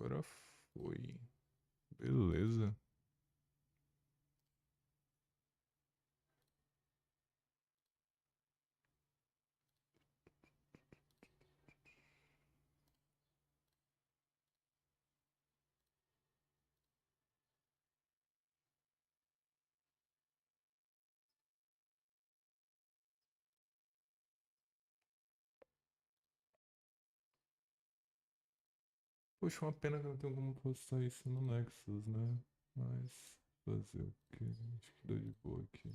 Agora foi. Beleza. Poxa, uma pena que eu não tenho como postar isso no Nexus, né? Mas fazer o quê? Acho que deu de boa aqui.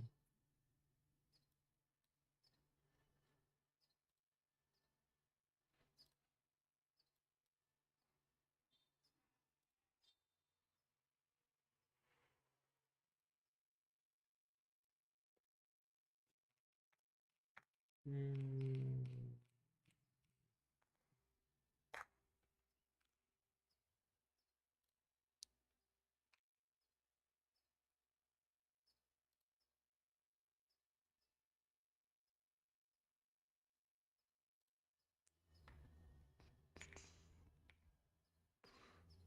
Hum,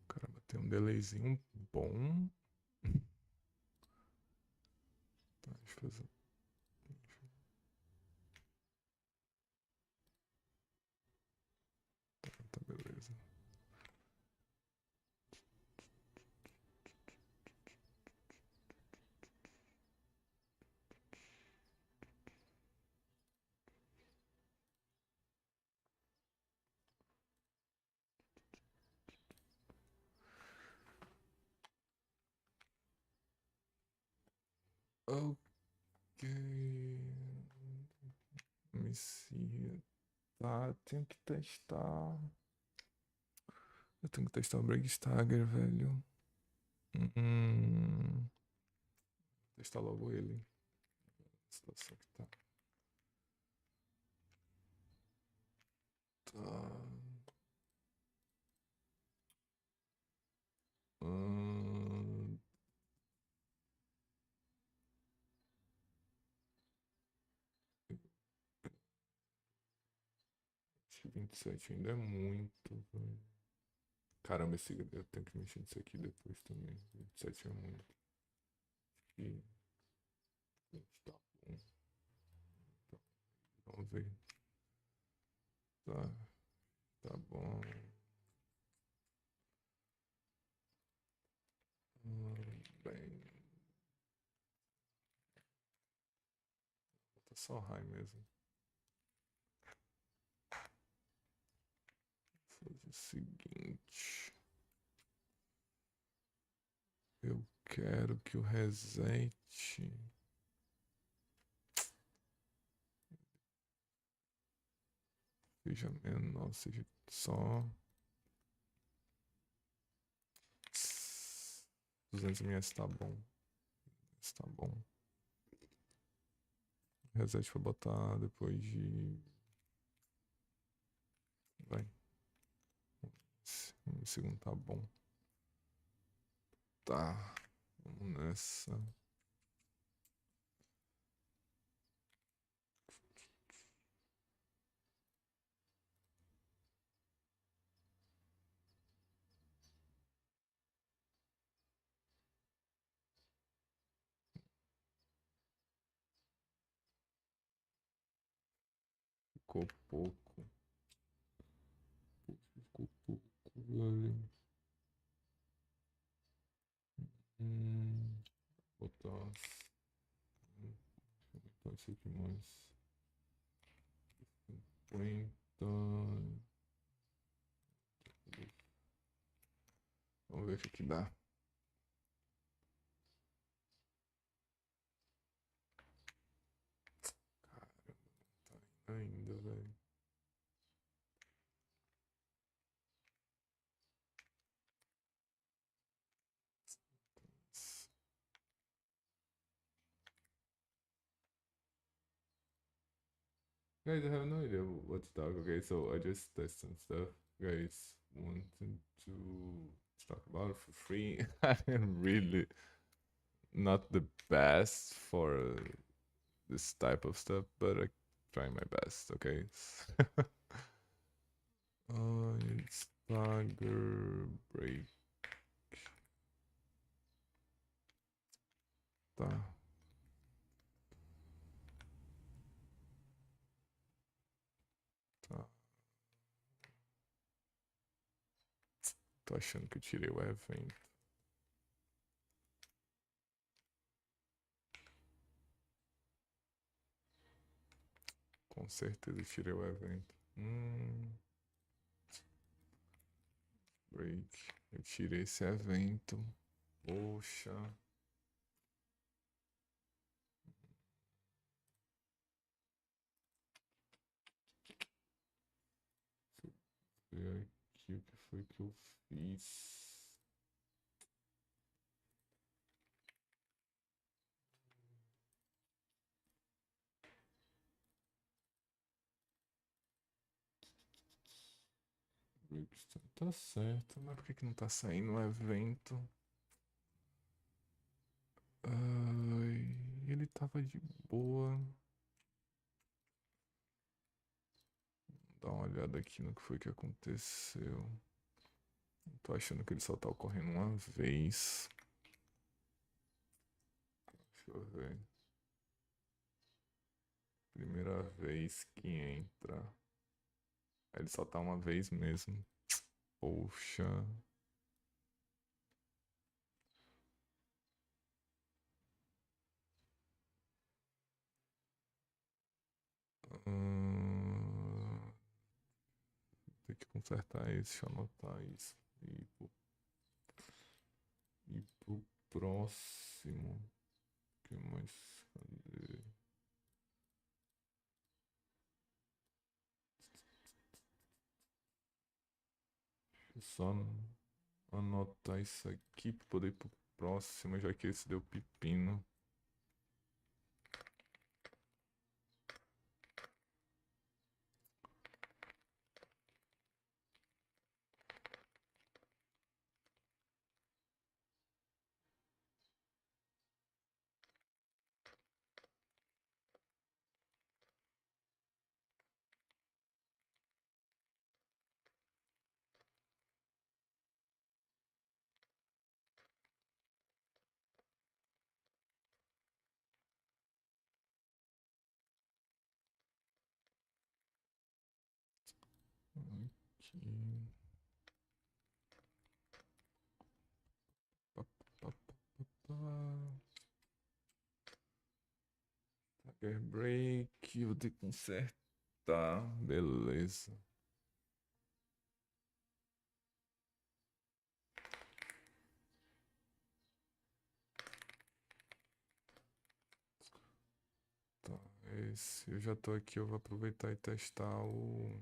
Caramba, tem um delayzinho bom. Tá, deixa eu fazer. Tá, beleza. Ok. Me see. Tá, tenho que testar. Eu tenho que testar o Breakstagger, velho. Hum, testar logo ele. A situação que tá. Tá. Hum, 27 ainda é muito, velho. Caramba, eu tenho que mexer nisso aqui depois também. 27 é muito. E tá bom. Vamos ver. Tá, tá bom. Bem, tá só high mesmo. Vou fazer o seguinte. Eu quero que o reset seja menor, seja só 200 ms tá bom. Isso tá bom. Reset pra botar depois de. Vai. Um segundo tá bom. Tá. Vamos nessa. Ficou pouco. Ficou pouco, velho. Hum, botar. Botar isso aqui mais. 50. Vamos ver o que dá. Caramba, tá ainda, velho. Guys, I have no idea what to talk. Okay, so I just test some stuff. Guys, wanted to talk about it for free. I am really not the best for this type of stuff, but I try my best. Okay. It's Stagger break. Tá. Tá. Tô achando que eu tirei o evento. Com certeza eu tirei o evento. Break. Eu tirei esse evento. Poxa. Deixa eu ver aqui o que foi que eu fiz. Brixton tá certo, mas por que que não tá saindo o evento? Ai, ele tava de boa. Dá uma olhada aqui no que foi que aconteceu. Tô achando que ele só tá ocorrendo uma vez. Deixa eu ver. Primeira vez que entra. Aí ele só tá uma vez mesmo. Poxa. Tem que consertar isso. Deixa eu anotar isso. E pro próximo. O que mais fazer? Deixa eu só anotar isso aqui pra poder ir pro próximo, já que esse deu pepino. Aqui. Pá, pá, pá, pá, pá. Tiger break. Vou ter que consertar. Beleza. Tá, esse eu já tô aqui. Eu vou aproveitar e testar o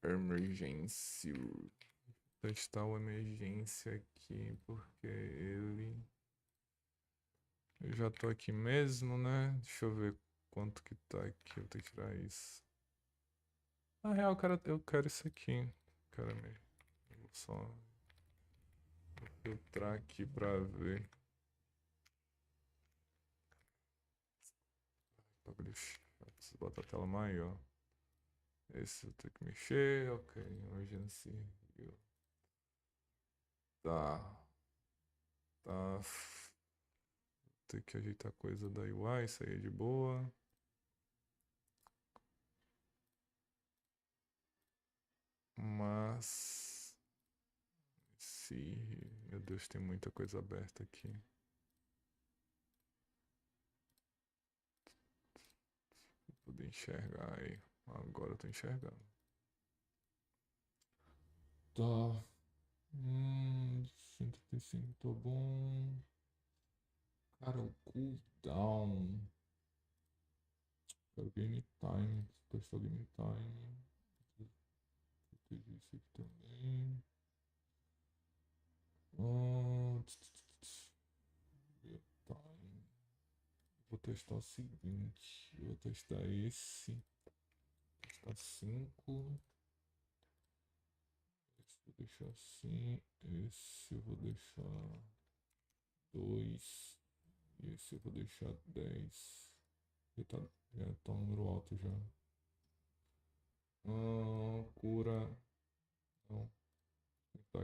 emergência. Testar o emergência aqui, porque ele. Eu já tô aqui mesmo, né? Deixa eu ver quanto que tá aqui. Eu vou ter que tirar isso. Na real, cara, eu quero isso aqui. Quero mesmo. Vou só filtrar aqui pra ver. Bagulho chato. Preciso botar a tela maior. Esse eu tenho que mexer. Ok, emergency review. Tá. Tá. Tem que ajeitar coisa da UI, isso aí é de boa. Mas. Se. Meu Deus, tem muita coisa aberta aqui. Vou poder enxergar aí. Agora eu tô enxergando. Tá. 135, tô bom. Cara, o cooldown. Quero game time. Testar game time. Proteger isso aqui também. Real time. Vou testar o seguinte. Eu vou testar esse. Testar 5. Esse eu vou deixar assim. Esse eu vou deixar 2. E esse eu vou deixar 10. Já tá um número alto já. Cura.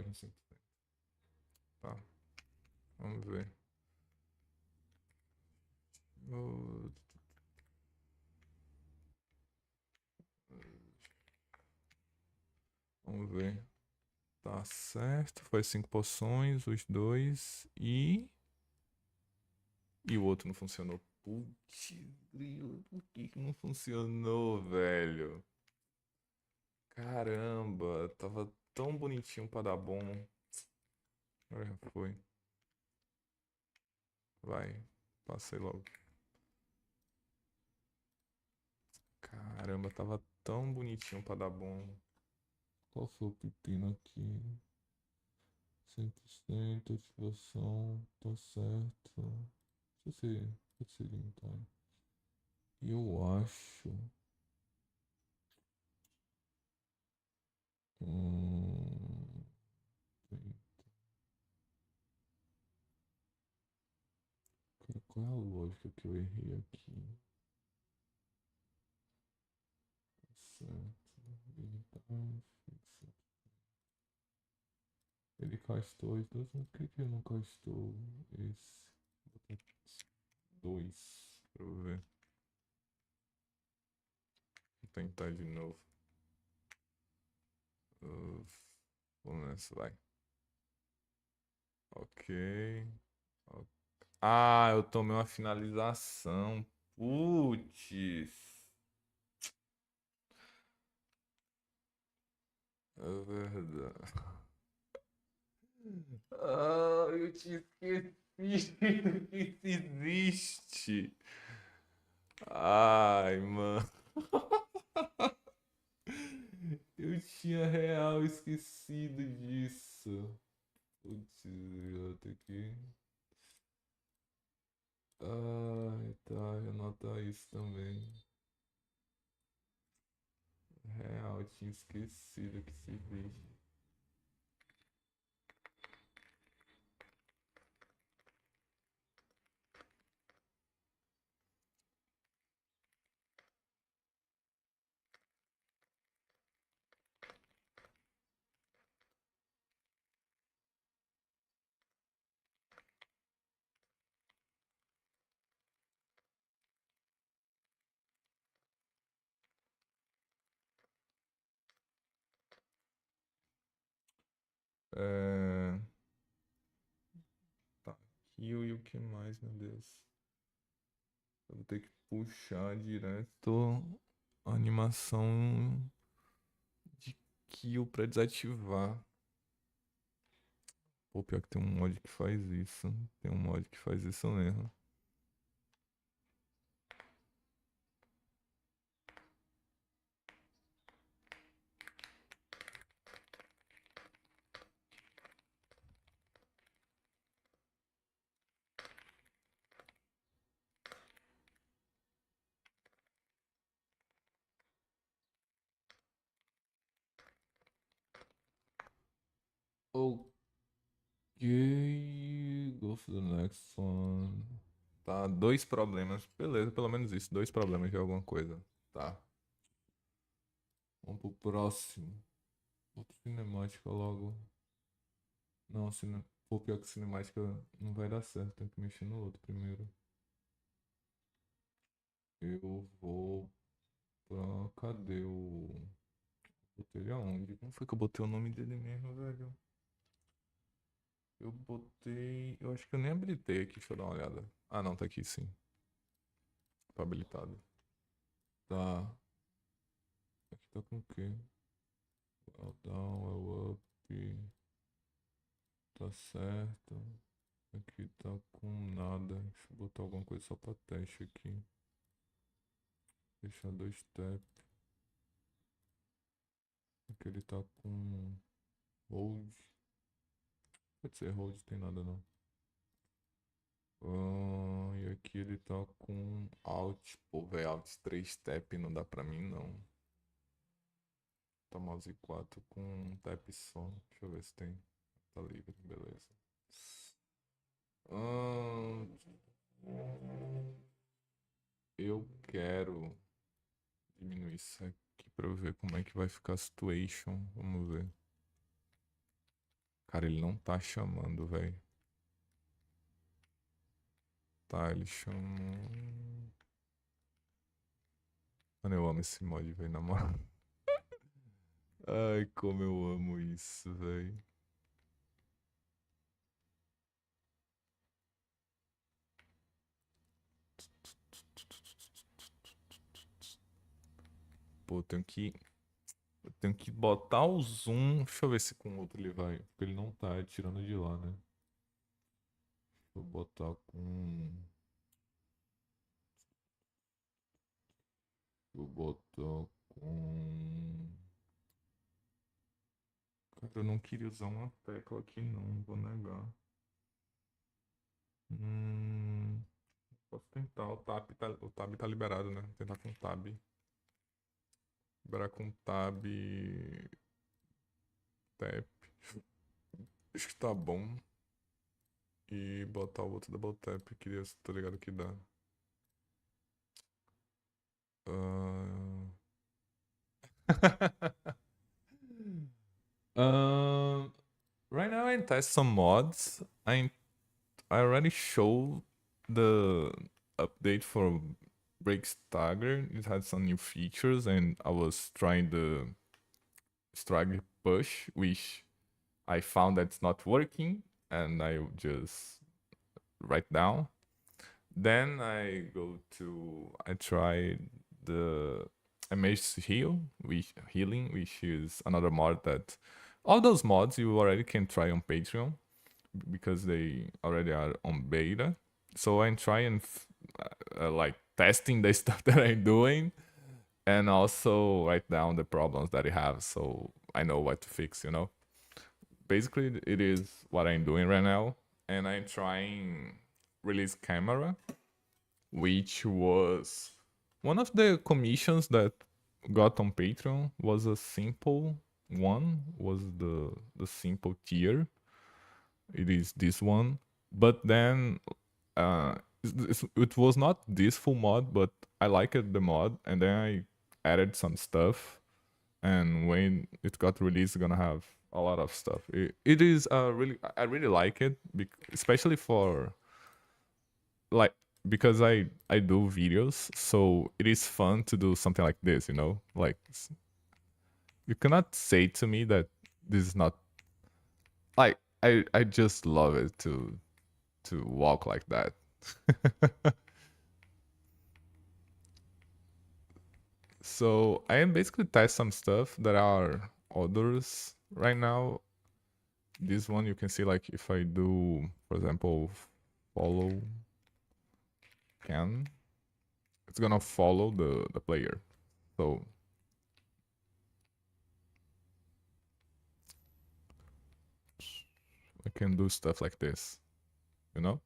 mesmo 100%. Tá, vamos ver. Uh, Vamos ver. Tá certo. Foi 5 poções, os dois. E o outro não funcionou. Putz, grilo, por que que não funcionou, velho? Caramba, tava tão bonitinho pra dar bom. Agora já foi. Vai, passei logo. Caramba, tava tão bonitinho pra dar bom. Qual foi o pepino aqui? 100% ativação, tá certo. Deixa eu ser então. Eu acho. Hum, qual é a lógica que eu errei aqui? Certo. Ele tá fixo. Ele castou os dois, mas por que que ele não castou esse? Vou botar dois pra eu ver. Vou tentar de novo. Uh, Vamos nessa, vai. Ok. Ok. Ah, eu tomei uma finalização. Putz. É verdade. Ah, eu tinha esquecido que isso existe. Ai, mano. Eu tinha real esquecido disso. Putz, eu tenho que. Ai, tá, anotar isso também. Real, eu tinha esquecido que se existe. É. Tá. E o que mais, meu Deus? Eu vou ter que puxar direto a animação de kill pra desativar. Pô, pior que tem um mod que faz isso. Tem um mod que faz isso mesmo. Ok, go for the next one. Tá, dois problemas. Beleza, pelo menos isso. Dois problemas de alguma coisa. Tá. Vamos pro próximo. Outro cinemática logo. Não, pô, pior que cinemática não vai dar certo. Tem que mexer no outro primeiro. Eu vou pra. Cadê o. Botei ele aonde? Como foi que eu botei o nome dele mesmo, velho? Eu botei. Eu acho que eu nem habilitei aqui, deixa eu dar uma olhada. Ah, não, tá aqui sim. Tá habilitado. Tá. Aqui tá com o quê? Well down, well up. Tá certo. Aqui tá com nada. Deixa eu botar alguma coisa só pra teste aqui. Deixar dois step. Aqui ele tá com hold. Pode ser hold, tem nada não. E aqui ele tá com alt. Pô, velho, alt 3 step não dá pra mim não. Tá mouse 4 com um tap só. Deixa eu ver se tem. Tá livre, beleza. Ahn, eu quero diminuir isso aqui pra eu ver como é que vai ficar a situation. Vamos ver. Cara, ele não tá chamando, velho. Tá, ele chamou. Mano, eu amo esse mod, velho, na moral. Ai, como eu amo isso, velho. Pô, eu tenho que botar o zoom. Deixa eu ver se com o outro ele vai. Porque ele não tá tirando de lá, né? Vou botar com. Vou botar com. Cara, eu não queria usar uma tecla aqui, não, vou negar. Hum, posso tentar. O tab tá liberado, né? Vou tentar com tab. Liberar com tab. Tap. Acho que tá bom. E botar o outro double tap. Queria, tá ligado que dá. Ah. Um, right now I test some mods. I already showed the update for Break Stagger. It had some new features, and I was trying the Stagger push, which I found that's not working, and I just write down. Then I tried the Amazed Healing, which is another mod that all those mods you already can try on Patreon because they already are on beta. So I'm trying like testing the stuff that I'm doing and also write down the problems that I have so I know what to fix, you know. Basically it is what I'm doing right now, and I'm trying release camera, which was one of the commissions that got on Patreon. Was a simple one, was the simple tier. It is this one, but then it was not this full mod, but I liked the mod, and then I added some stuff, and when it got released, it's gonna have a lot of stuff. It is I really like it, especially for like because I do videos, so it is fun to do something like this, you know. Like you cannot say to me that this is not like I just love it to walk like that. So I am basically test some stuff that are others right now. This one you can see, like if I do, for example, follow can, it's gonna follow the player. So I can do stuff like this, you know.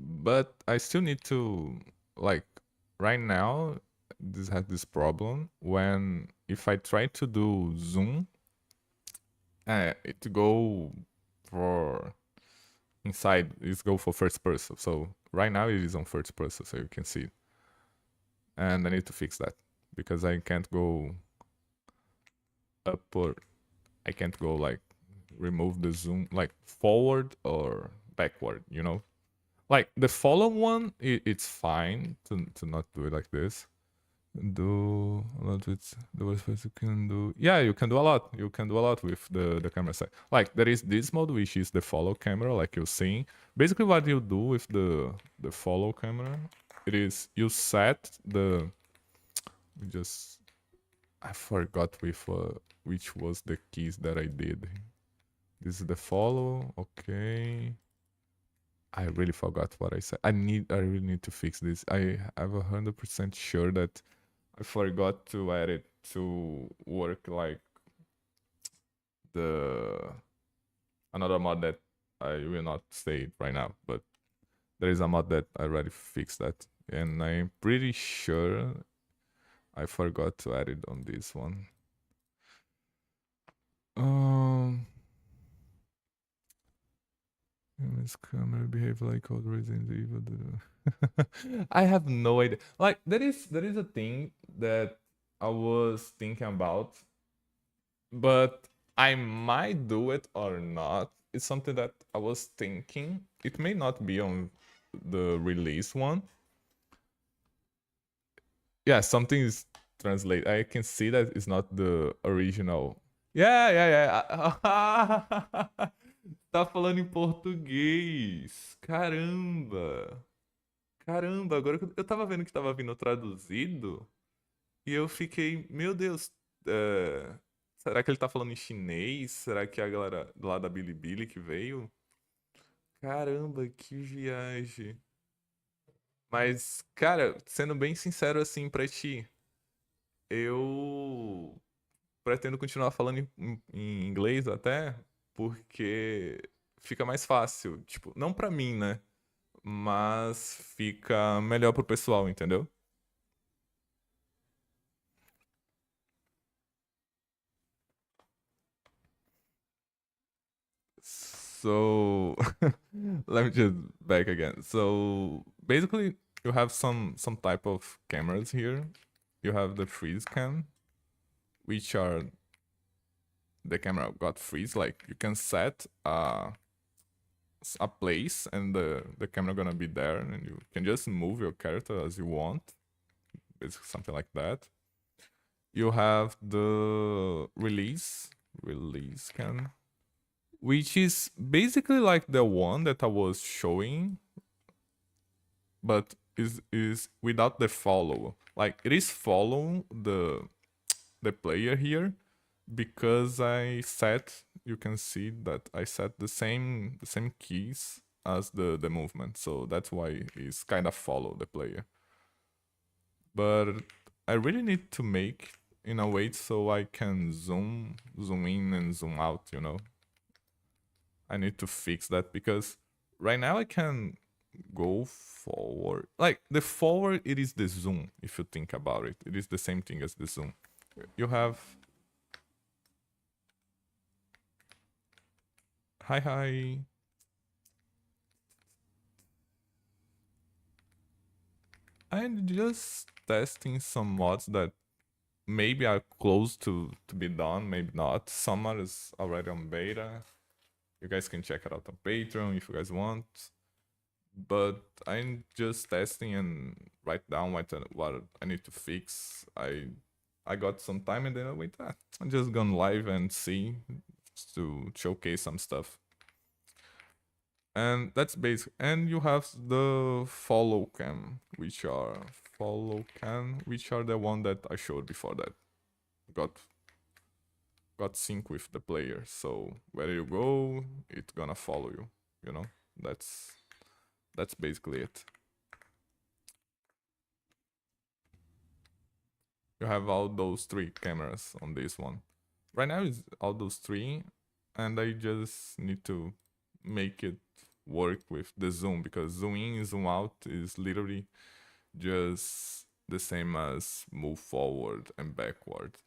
But I still need to, like, right now this has this problem when if I try to do zoom, it go for inside, it go for first person. So right now it is on first person, so you can see it. And I need to fix that because I can't go up, or I can't go like remove the zoom like forward or backward, you know. Like the follow one, it's fine to not do it like this. Do a lot with the worst place you can do. Yeah, you can do a lot. You can do a lot with the camera side. Like there is this mode which is the follow camera, like you're seeing. Basically, what you do with the follow camera, it is you set the just I forgot with which was the keys that I did. This is the follow. Okay. I really forgot what I said. I really need to fix this. I'm 100% sure that I forgot to add it to work like the another mod that I will not say it right now, but there is a mod that already fixed that, and I'm pretty sure I forgot to add it on this one. This camera behave like all Resident Evil. I have no idea. Like there is a thing that I was thinking about, but I might do it or not. It's something that I was thinking. It may not be on the release one. Yeah, something is translate. I can see that it's not the original. Yeah, yeah, yeah. Tá falando em português. Caramba. Caramba, agora que eu tava vendo que tava vindo traduzido e eu fiquei, meu Deus, será que ele tá falando em chinês? Será que é a galera lá da Bilibili que veio? Caramba, que viagem. Mas, cara, sendo bem sincero assim pra ti, eu pretendo continuar falando em inglês até, porque fica mais fácil. Tipo, não pra mim, né? Mas fica melhor pro pessoal, entendeu? So let me just back again. So basically, you have some type of cameras here. You have the freeze cam, which are the camera got freeze. Like you can set a place, and the camera gonna be there, and you can just move your character as you want. Basically, something like that. You have the release cam, which is basically like the one that I was showing, but is without the follow. Like it is follow the player here, because I set, you can see that I set the same keys as the movement, so that's why it's kind of follow the player. But I really need to make in a way so I can zoom in and zoom out, you know. I need to fix that, because right now I can go forward. Like the forward, it is the zoom. If you think about it, it is the same thing as the zoom. You have hi. I'm just testing some mods that maybe are close to be done, maybe not. Some are already on beta. You guys can check it out on Patreon if you guys want. But I'm just testing and write down what I need to fix. I got some time, and then I wait. I'm just gonna live and see, to showcase some stuff. And that's basic. And you have the follow cam, which are the one that I showed before that. Got sync with the player, so where you go, it's gonna follow you. You know, that's basically it. You have all those 3 cameras on this one. Right now it's all those 3, and I just need to make it work with the zoom, because zoom in, zoom out is literally just the same as move forward and backward.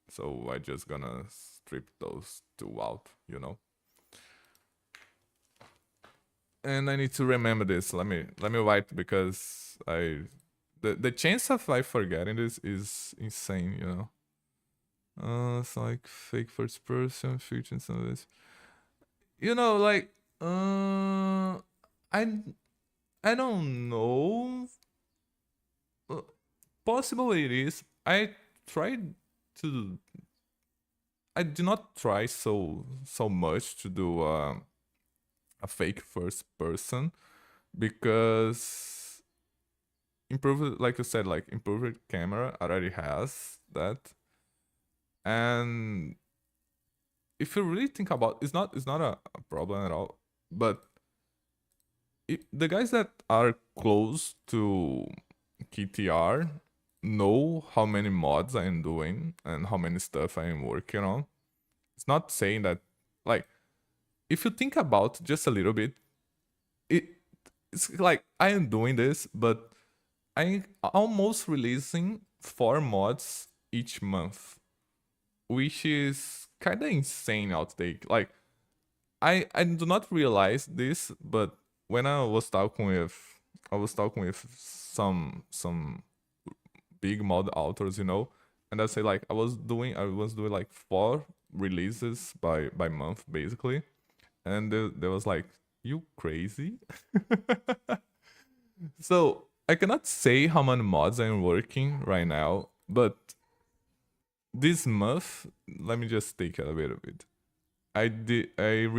So I just gonna strip those 2 out, you know. And I need to remember this. Let me write, because the chance of I forgetting this is insane, you know. It's like fake first person, future, and some of this. You know, like I don't know. Possible it is. I tried to. I do not try so much to do a fake first person, because improved, like you said, like improved camera already has that. And if you really think about, it's not a problem at all. But the guys that are close to KTR know how many mods I am doing and how many stuff I am working on. It's not saying that, like, if you think about just a little bit, it it's like I am doing this, but I'm almost releasing 4 mods each month, which is kind of insane outtake. Like I do not realize this, but when I was talking with some big mod authors, and I say like I was doing like 4 releases by month basically, and there was like, you crazy? So I cannot say how many mods I'm working right now, but this month, let me just take a bit of it. I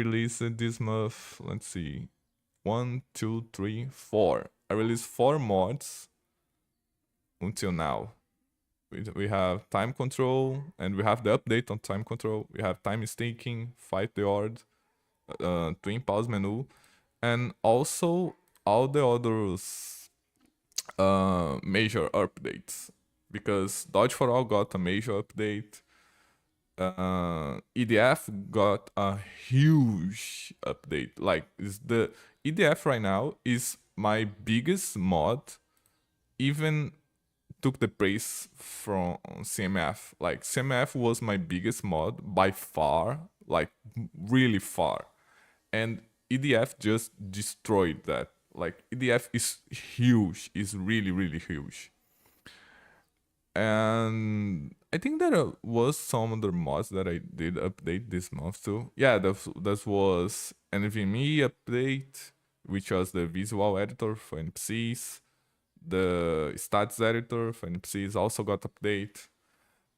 released this month, let's see, 1, 2, 3, 4. I released 4 mods until now. We have time control, and we have the update on time control. We have time staking, fight the Horde, twin pause menu, and also all the others major updates, because Dodge for All got a major update. EDF got a huge update. Like, is the EDF right now is my biggest mod, even took the praise from CMF. Like, CMF was my biggest mod by far, like really far. And EDF just destroyed that. Like, EDF is huge, is really, really huge. And I think there was some other mods that I did update this month too. Yeah, that was NVMe update, which was the visual editor for NPCs. The stats editor for NPCs also got update.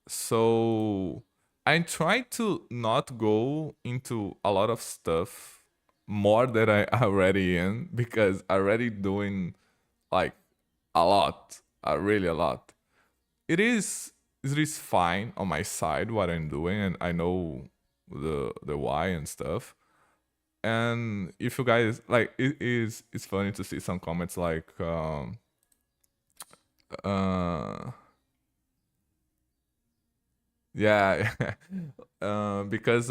So I tried to not go into a lot of stuff more than I already in, because I already doing like a lot, really a lot. It is fine on my side what I'm doing, and I know the why and stuff. And if you guys like, it's funny to see some comments like uh yeah. Because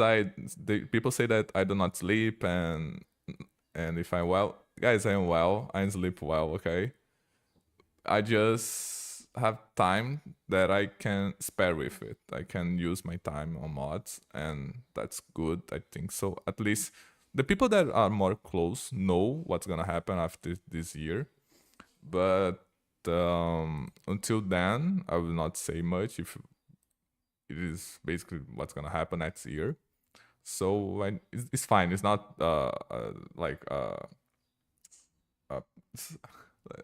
people say that I do not sleep, and if I'm well, guys, I am well, I sleep well, okay? I just have time that I can spare with it. I can use my time on mods, and that's good. I think so. At least the people that are more close know what's gonna happen after this year. But until then, I will not say much. If it is basically what's gonna happen next year, so it's fine. It's not like a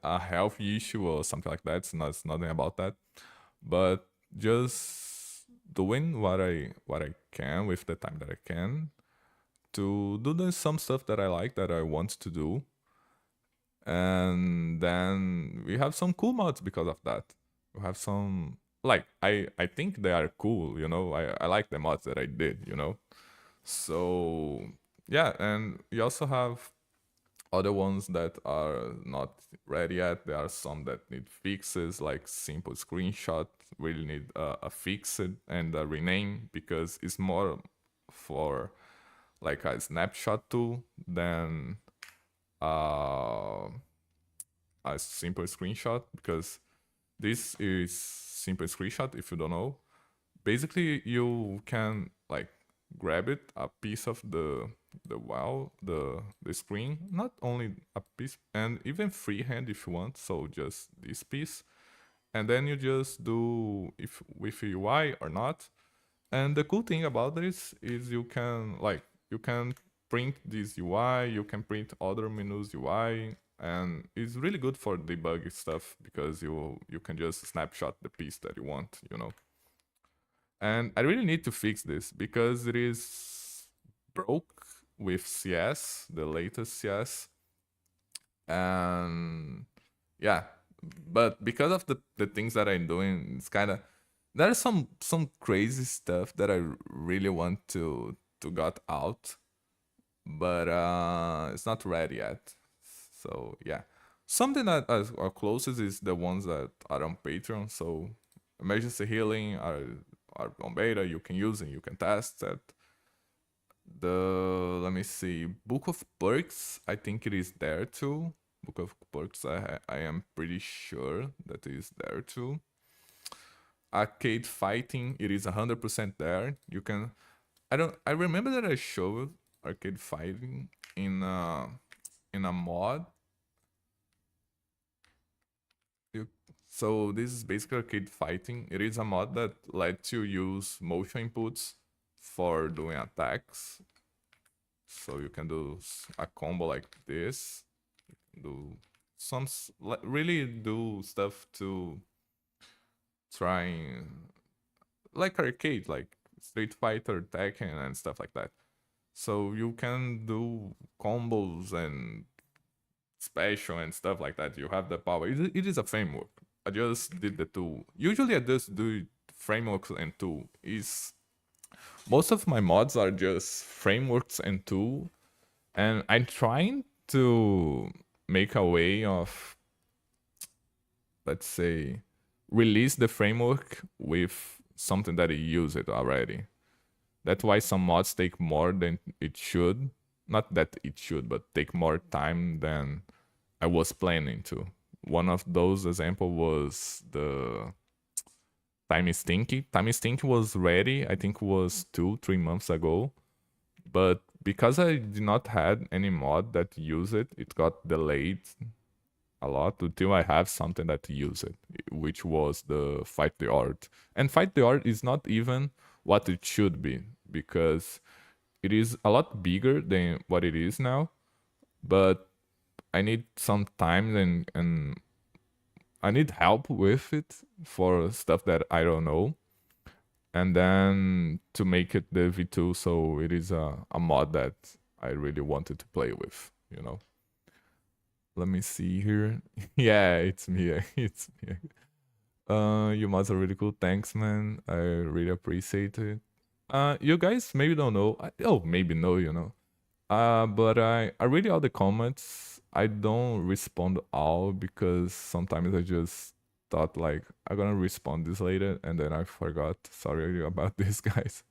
a health issue or something like that. It's nothing about that, but just doing what I can with the time that I can to do some stuff that I like, that I want to do. And then we have some cool mods because of that. We have some, like, I think they are cool, I like the mods that I did. So yeah, and we also have other ones that are not ready yet. There are some that need fixes, like simple screenshot really need a fix and a rename, because it's more for like a snapshot tool than uh, a simple screenshot. Because this is simple screenshot, if you don't know. Basically, you can like grab it, a piece of the wall, the screen, not only a piece, and even freehand if you want, so just this piece, and then you just do if with UI or not. And the cool thing about this is you can print this UI, you can print other menus UI, and it's really good for debugging stuff, because you can just snapshot the piece that you want. And I really need to fix this, because it is broke with CS, the latest CS. And yeah, but because of the things that I'm doing, it's kind of, there's some crazy stuff that I really want to got out, but it's not ready yet. So yeah, something that are closest is the ones that are on Patreon. So emergency healing are on beta. You can use and you can test that. Let me see, Book of Perks, I think it is there too. Book of Perks, I am pretty sure that is there too. Arcade fighting, it is 100% there. You can, I remember that I showed arcade fighting in a mod. You, so this is basically arcade fighting. It is a mod that lets you use motion inputs for doing attacks. So you can do a combo like this, do some really do stuff to try like arcade, like Street Fighter, Tekken, and stuff like that. So you can do combos and special and stuff like that. You have the power. It is a framework. I just did the two. Usually I just do frameworks and two. Is most of my mods are just frameworks and two, and I'm trying to make a way of, let's say, release the framework with something that you use it already. That's why some mods take more than it should. Not that it should, but take more time than I was planning to. One of those example was the Time Stinky. Time Stinky was ready, I think was 2-3 months ago. But because I did not had any mod that use it, it got delayed a lot until I have something that use it, which was the Fight the Art. And Fight the Art is not even what it should be, because it is a lot bigger than what it is now, but I need some time and I need help with it for stuff that I don't know. And then to make it the V2, so it is a mod that I really wanted to play with, you know. Let me see here. Yeah, it's me. It's me. Your mods are really cool. Thanks, man. I really appreciate it. You guys maybe don't know. Oh, maybe know, you know. But I read all the comments. I don't respond all because sometimes I just thought like I'm gonna respond this later and then I forgot. Sorry about this, guys.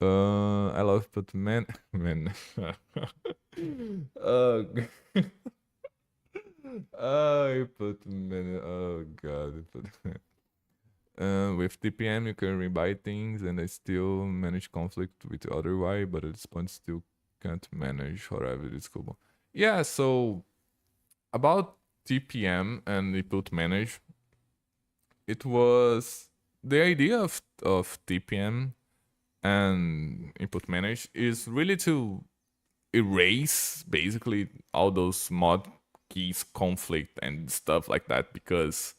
I love but man, man. uh, I put man. Oh god. With TPM, you can rebuy things, and I still manage conflict with the other Y, but at this point, still can't manage whatever it's cool. Yeah, so about TPM and input manage, it was the idea of TPM and input manage is really to erase basically all those mod keys conflict and stuff like that, because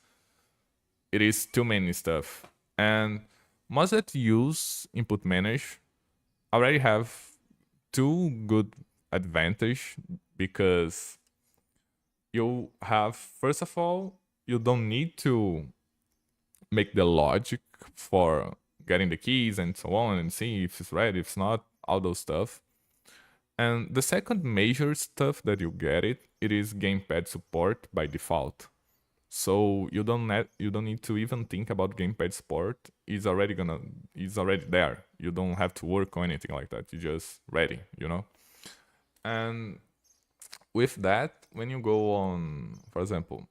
it is too many stuff. And mods that use input manage already have two good advantage, because you have, first of all, you don't need to make the logic for getting the keys and so on and see if it's ready, if it's not, all those stuff. And the second major stuff that you get it is gamepad support by default. So you don't need to even think about gamepad support. It's already there. You don't have to work on anything like that. You're just ready, you know? And with that, when you go on, for example,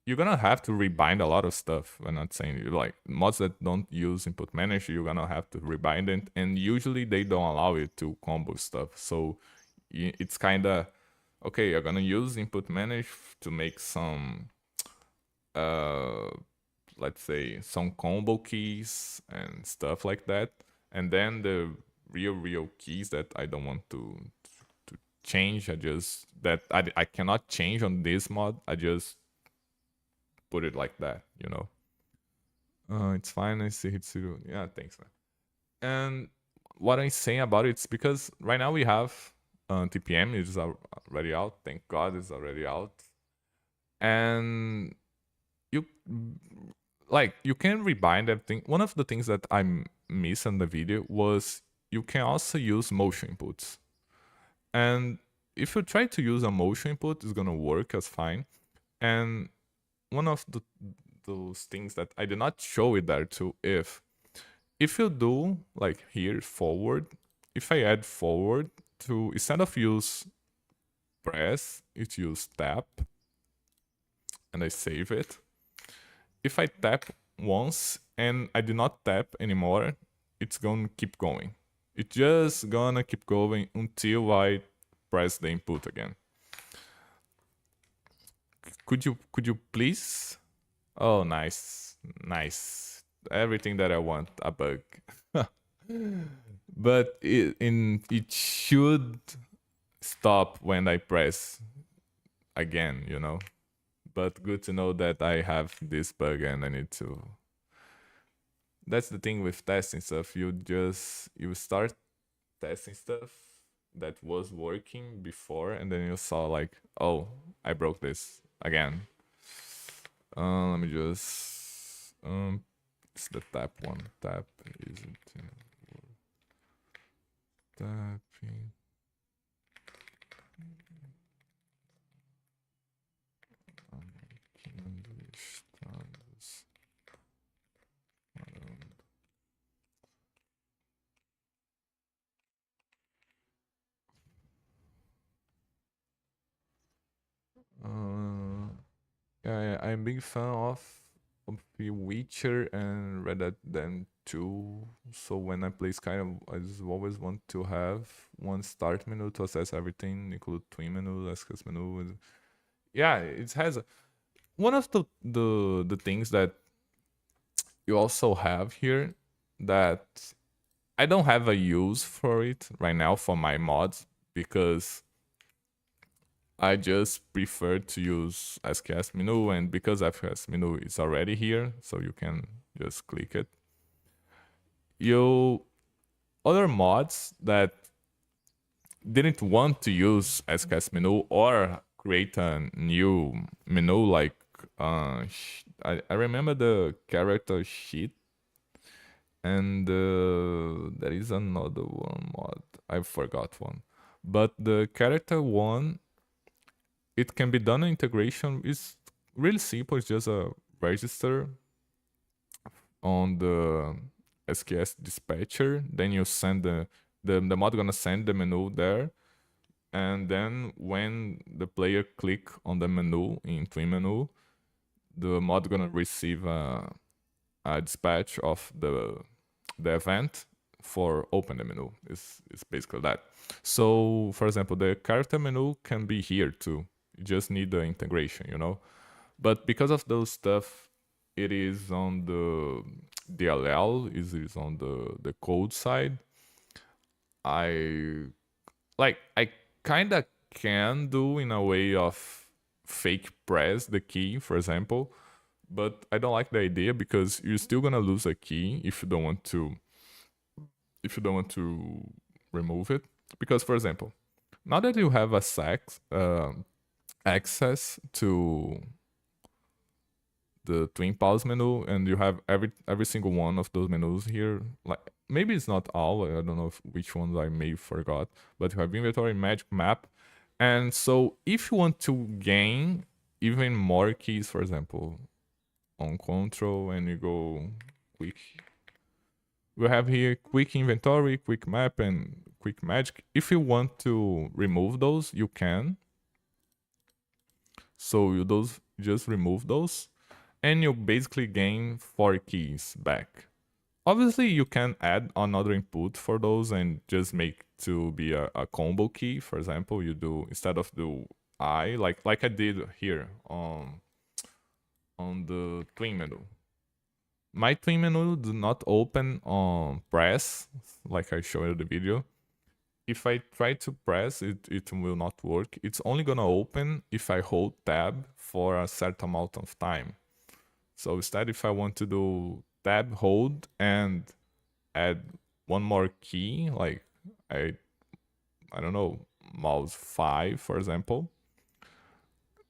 you're gonna have to rebind a lot of stuff. I'm not saying like mods that don't use input manager, you're gonna have to rebind it, and usually they don't allow you to combo stuff. So it's kind of okay. You're gonna use input manage to make some, uh, let's say some combo keys and stuff like that, and then the real keys that I don't want to change. I cannot change on this mod. I just put it like that, you know. It's fine. I see Hitsuru. Yeah, thanks, man. And what I'm saying about it's because right now we have TPM is already out. Thank God it's already out. And you you can rebind everything. One of the things that I missed in the video was you can also use motion inputs. And if you try to use a motion input, it's gonna work as fine. And one of those things that I did not show it there too, if you do like here forward, if I add forward to, instead of use press, it use tap, and I save it. If I tap once and I do not tap anymore, it's gonna keep going. It's just gonna keep going until I press the input again. Could you please? Oh, nice, nice. Everything that I want, a bug. But it should stop when I press again, you know. But good to know that I have this bug and I need to. That's the thing with testing stuff. You start testing stuff that was working before, and then you saw like, oh, I broke this again. Let me just it's the tap one. Tap isn't tapping. Yeah, I'm big fan of The Witcher and Red Dead Redemption 2. So when I play Skyrim, I just always want to have one start menu to access everything, include twin menu, access menu. Yeah, it has one of the things that you also have here that I don't have a use for it right now for my mods because I just prefer to use SKS menu, and because SKS menu is already here, so you can just click it. You other mods that didn't want to use SKS menu or create a new menu like I remember the character sheet, and there is another one mod. I forgot one, but the character one, it can be done in integration. It's really simple. It's just a register on the SKS dispatcher. Then you send the mod gonna send the menu there, and then when the player click on the menu in twin menu, the mod gonna receive a dispatch of the event for open the menu. It's basically that. So for example, the character menu can be here too. You just need the integration, you know. But because of those stuff, it is on the DLL, is on the code side. I I kind of can do in a way of fake press the key, for example, but I don't like the idea because you're still gonna lose a key if you don't want to remove it. Because for example, now that you have a access to the twin pause menu and you have every single one of those menus here, like maybe it's not all, I don't know which ones I may forgot, but you have inventory, magic, map. And so if you want to gain even more keys, for example, on control, and you go quick, we have here quick inventory, quick map, and quick magic. If you want to remove those, you can. So you just remove those, and you basically gain 4 keys back. Obviously, you can add another input for those and just make to be a combo key. For example, you do, instead of the I, like I did here on the twin menu. My twin menu do not open on press, like I showed in the video. If I try to press, it will not work. It's only gonna open if I hold tab for a certain amount of time. So instead, if I want to do tab, hold, and add one more key, like I don't know, mouse 5, for example.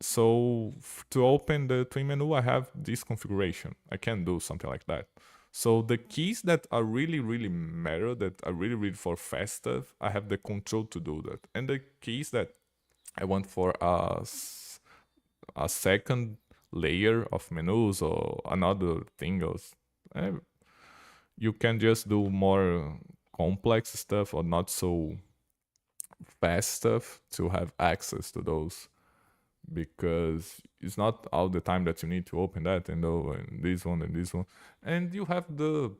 So to open the twin menu, I have this configuration. I can do something like that. So the keys that are really, really matter, that are really, really for fast stuff, I have the control to do that. And the keys that I want for a second layer of menus or another thing else, you can just do more complex stuff or not so fast stuff to have access to those, because it's not all the time that you need to open that and oh, and this one, and you have the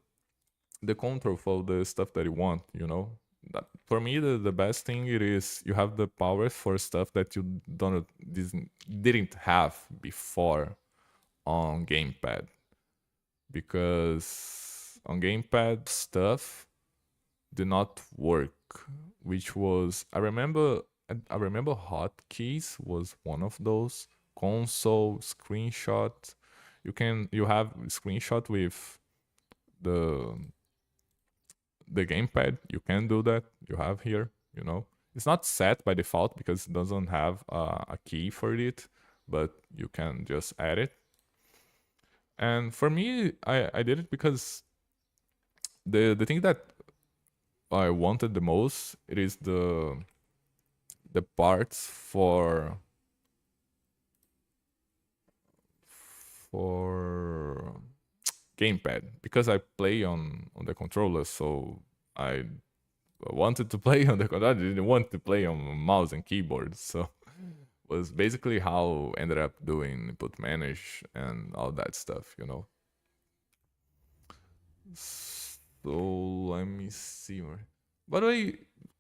control for the stuff that you want, you know. That, for me, the best thing it is you have the power for stuff that you didn't have before on gamepad, because on gamepad stuff did not work, which was I remember hotkeys was one of those. Console screenshot, you have screenshot with the the gamepad. You can do that. You have here, you know. It's not set by default because it doesn't have a key for it, but you can just add it. And for me, I did it because the thing that I wanted the most, it is the parts for gamepad, because I play on the controller, so I wanted to play on the controller. I didn't want to play on mouse and keyboard, so was basically how I ended up doing input manage and all that stuff, you know. So let me see. By the way,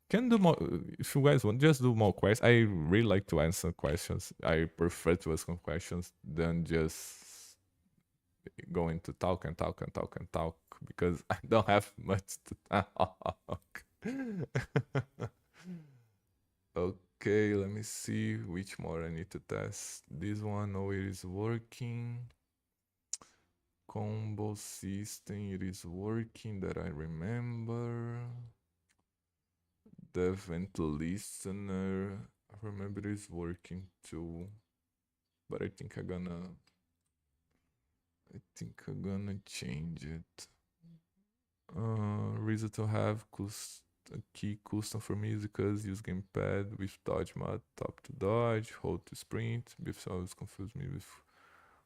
can do more if you guys want. Just do more questions. I really like to answer questions. I prefer to ask questions than just going to talk and talk and talk and talk, because I don't have much to talk. Okay, let me see which more I need to test. This one, no, it is working. Combo system, it is working, that I remember. The vent listener, I remember it is working too. But I think I'm gonna change it. Reason to have a key custom for me is because use gamepad with dodge mod, top to dodge, hold to sprint. Before always confuse me with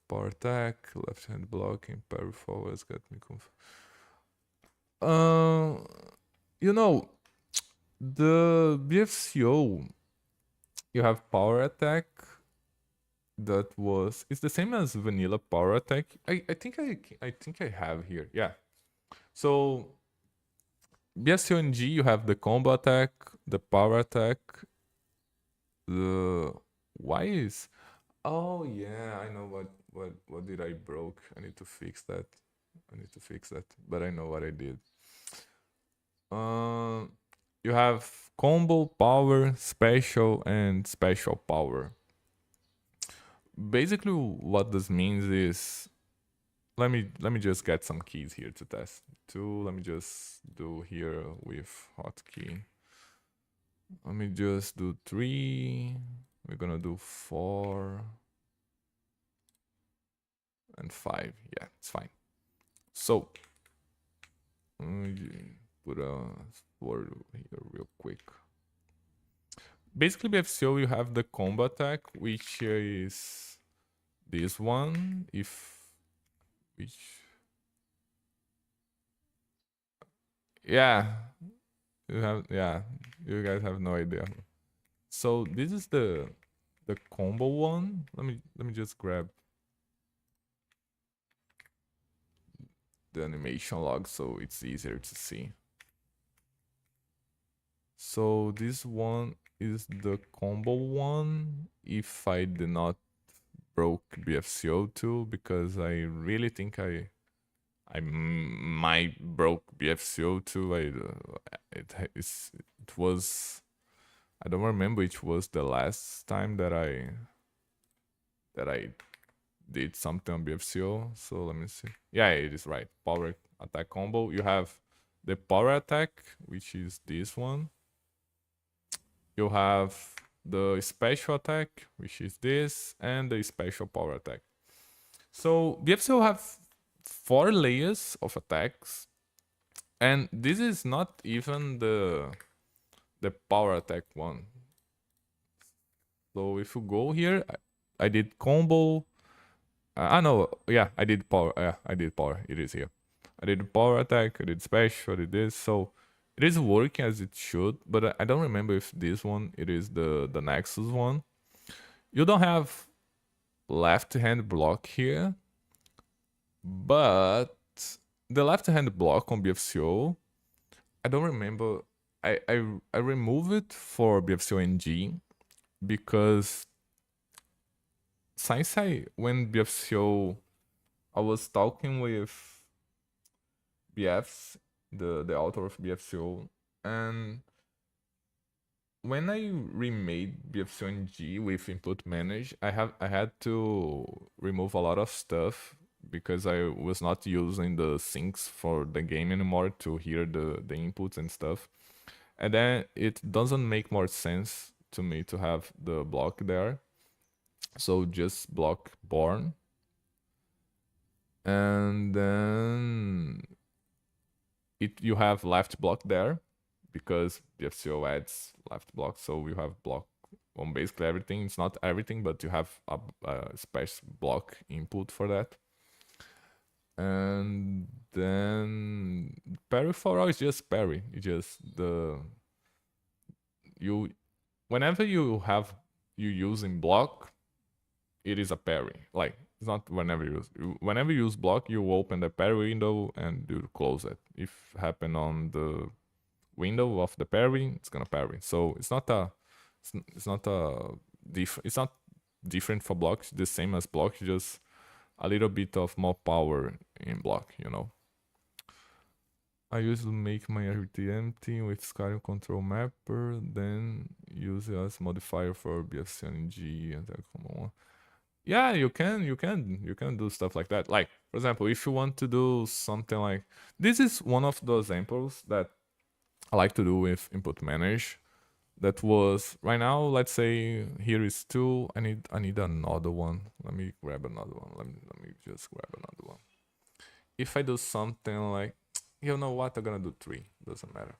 power attack, left hand blocking, parry forwards got me confused. You know, the BFCO, you have power attack. That was, it's the same as vanilla power attack. I think I have here. Yeah. So BFCO and G, you have the combo attack, the power attack, the why is, oh yeah, I know what did I broke. I need to fix that. But I know what I did. You have combo, power, special, and special power. Basically, what this means is, let me just get some keys here to test. Let me just do here with hotkey. Let me just do 3. We're gonna do 4 and 5. Yeah, it's fine. So put a word here real quick. Basically, BFCO, you have the combo attack, which is this one. Yeah, you guys have no idea. So this is the combo one. Let me just grab the animation log so it's easier to see. So this one is the combo one. If I did not broke BFCO2, because I really think I might broke BFCO2. It was, I don't remember which was the last time that I did something on BFCO. So let me see. Yeah, it is right. Power attack combo. You have the power attack, which is this one. You have the special attack, which is this, and the special power attack. So BFCO have 4 layers of attacks, and this is not even the power attack one. So if you go here, I did combo. I know, yeah, I did power. Yeah, I did power. It is here. I did power attack. I did special. I did this. So It is working as it should, but I don't remember if this one it is the Nexus one. You don't have left hand block here, but the left hand block on BFCO, I don't remember. I remove it for BFCO NG because since when BFCO I was talking with BFs, the author of BFCO, and when I remade BFCO NG with input manage, I had to remove a lot of stuff because I was not using the syncs for the game anymore to hear the inputs and stuff. And then it doesn't make more sense to me to have the block there. So just block born. And then you have left block there because BFCO adds left block, so you have block on basically everything. It's not everything, but you have a special block input for that. And then parry for all is just parry. It's just whenever you using block, it is a parry. Like it's not whenever you use block, you open the parry window and you close it. If happen on the window of the parry, it's gonna parry. So it's not different for blocks. The same as blocks, just a little bit of more power in block. I usually make my RT empty with Skyrim control mapper, then use it as modifier for BFCNG and that common one. Yeah, you can do stuff like that. Like, for example, if you want to do something like this is one of those examples that I like to do with input manage. That was right now, let's say here is 2. I need another one. Let me grab another one. Let me just grab another one. If I do something like, you know what, I'm gonna do 3. Doesn't matter.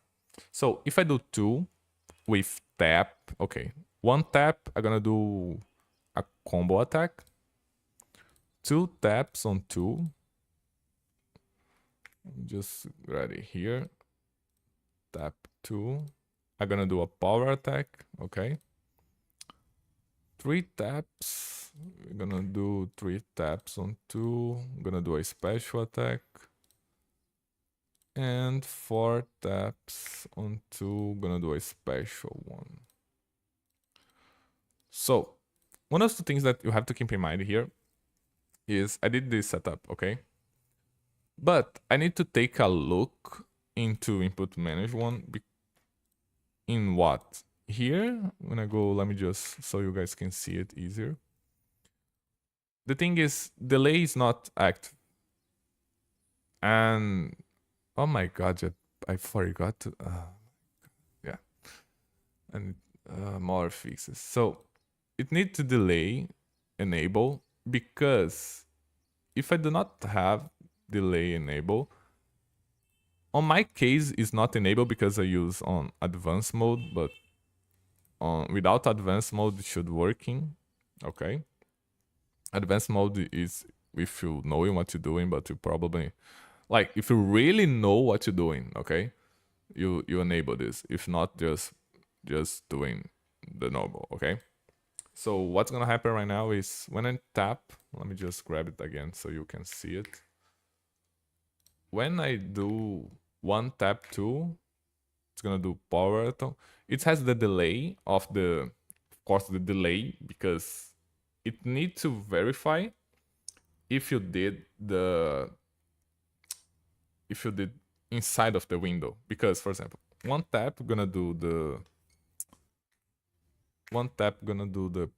So if I do 2 with tap, okay, 1 tap, I'm gonna do a combo attack. 2 taps on 2. Just ready here. Tap 2. I'm gonna do a power attack, okay. 3 taps. We're gonna do 3 taps on 2. I'm gonna do a special attack. And 4 taps on 2. Gonna do a special one. So, one of the things that you have to keep in mind here is I did this setup, okay? But I need to take a look into input manage one in what? Here, when I go, let me just, so you guys can see it easier. The thing is, delay is not active. And, oh my god, I forgot to, yeah. And more fixes. So, it needs to delay enable because if I do not have delay enable, on my case is not enabled because I use on advanced mode, but without advanced mode it should working. Okay, advanced mode is if you knowing what you're doing, but you probably like if you really know what you're doing. Okay, you enable this. If not, just doing the normal. Okay. So what's gonna happen right now is when I tap, let me just grab it again so you can see it. When I do 1 tap 2, it's gonna do power attack. It has the delay of course, the delay because it needs to verify if you did inside of the window. Because, for example, 1 tap gonna do the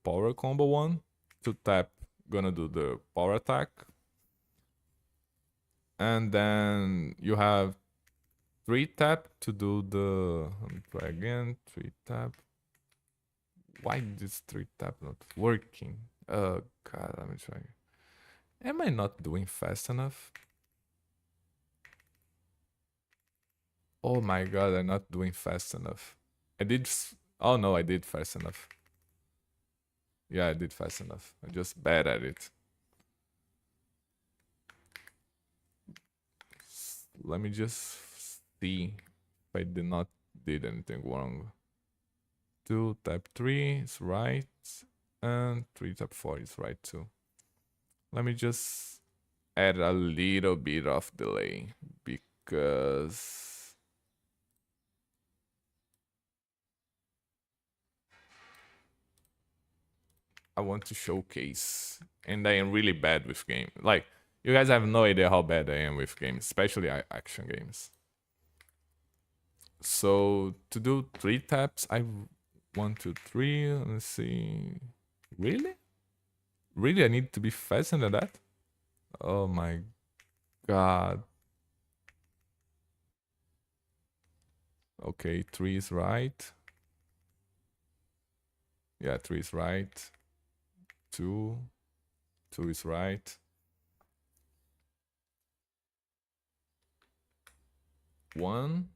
power combo one. 2 tap gonna do the power attack. And then you have 3 tap to do the, let me try again, 3 tap. Why is 3 tap not working? Oh god, let me try. Am I not doing fast enough? Oh my god, I'm not doing fast enough. Oh no, I did fast enough. Yeah, I did fast enough. I'm just bad at it. Let me just see I did not did anything wrong. 2 tap 3 is right, and 3 tap 4 is right too. Let me just add a little bit of delay because I want to showcase, and I am really bad with games. Like, you guys have no idea how bad I am with games, especially action games. So to do 3 taps, I 1, 2, 3. Let's see. Really? Really, I need to be faster than that? Oh my god. Okay, 3 is right. Yeah, 3 is right. 2. 2 is right. 1.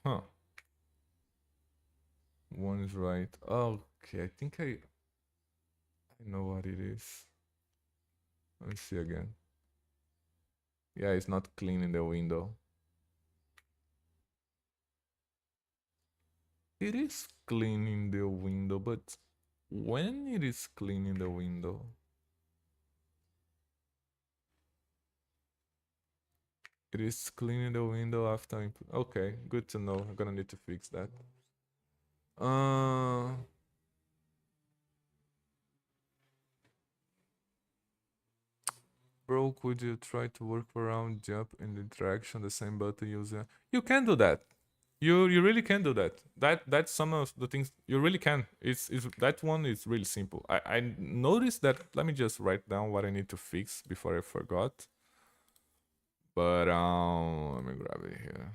Huh. 1 is right. Okay, I think I know what it is. Let me see again. Yeah, it's not clean in the window. It is clean in the window, but when it is clean in the window? It is clean in the window after input. Okay, good to know. I'm gonna need to fix that. Uh, Bro, could you try to work around jump and interaction the same button user? You can do that. You really can do that. That's some of the things you really can. It's that one is really simple. I noticed that. Let me just write down what I need to fix before I forgot. But let me grab it here.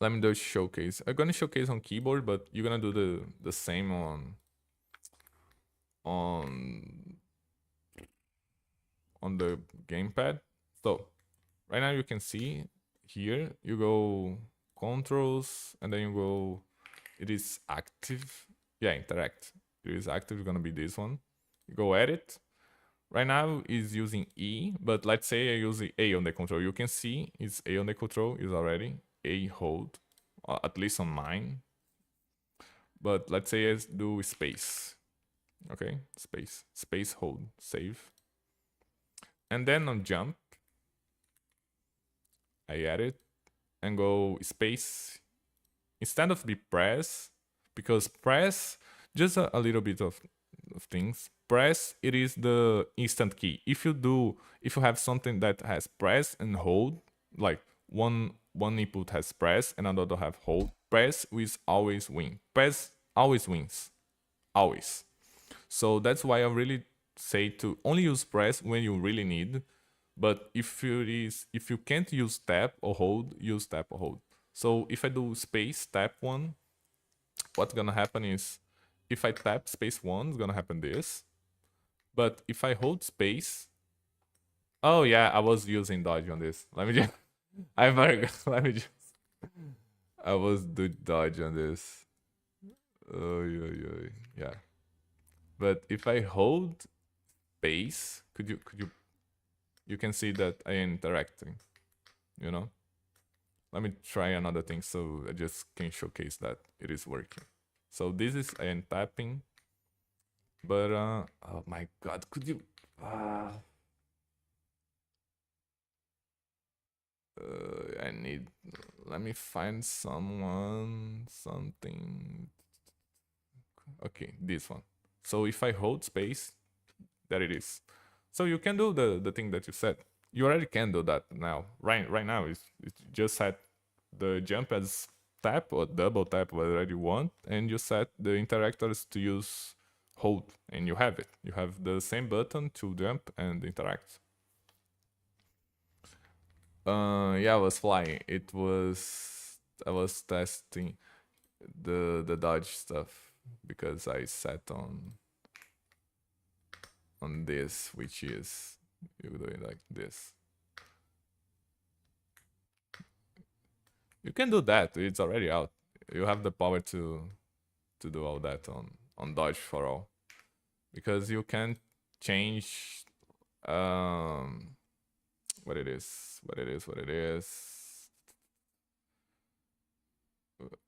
Let me do showcase. I'm gonna showcase on keyboard, but you're gonna do the same on on the gamepad. So right now you can see here you go controls and then you go it is active. Yeah, interact. It is active, it's gonna be this one. You go edit. Right now is using E, but let's say I use A on the control. You can see it's A on the control is already A hold, at least on mine. But let's say I do space. Okay, space hold, save. And then on jump, I add it and go space instead of the press, because press just a little bit of things. Press it is the instant key. If you have something that has press and hold, like one input has press and another have hold, press will always win. Press always wins. Always. So that's why I really say to only use press when you really need. But if you can't use tap or hold, use tap or hold. So if I do space tap 1, what's gonna happen is if I tap space 1, it's gonna happen this. But if I hold space, oh yeah, I was using dodge on this. Let me just I forgot. Let me just I was do dodge on this. Oh yeah. But if I hold space, you can see that I am interacting, you know? Let me try another thing so I just can showcase that it is working. So this is I am tapping, but oh my god, could you I need let me find something. Okay, this one. So if I hold space, there it is. So you can do the thing that you said. You already can do that now. Right now it's just set the jump as tap or double tap whatever you want, and you set the interactors to use hold, and you have it. You have the same button to jump and interact. Yeah, I was flying. I was testing the dodge stuff because I set on this, which is you do it like this. You can do that. It's already out. You have the power to do all that on Dodge for all, because you can change what it is, what it is, what it is.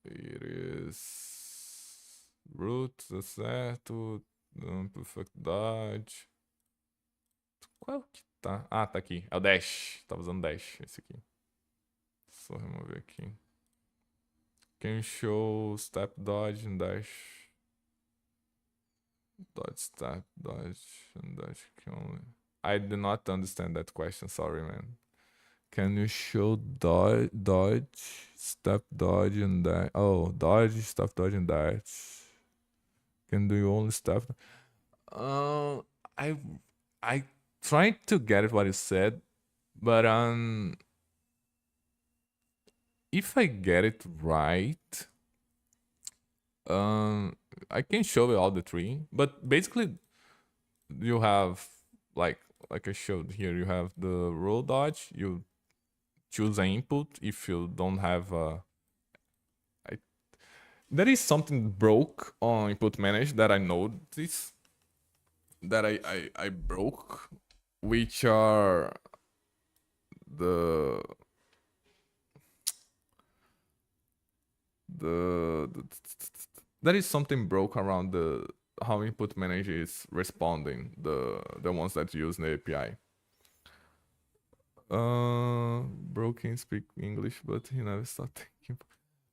It is root, certo, perfect dodge. Qual que tá? Ah, tá aqui. É o dash. Tava usando dash, esse aqui. Só remover aqui. Can show step dodge and dash. Dodge, step, dodge, and dash can only. I do not understand that question. Sorry, man. Can you show dodge, step dodge, and dash? Oh, dodge, step dodge, and dash. Can do you only step? Uh, I I tried to get it what you said, but if I get it right, I can show you all the three. But basically, you have like I showed here. You have the roll dodge. You choose an input if you don't have a. There is something broke on input manage that I noticed that I broke, which are the the there is something broke around the how input manager is responding, the ones that use the API. Broken speak English, but he never start thinking.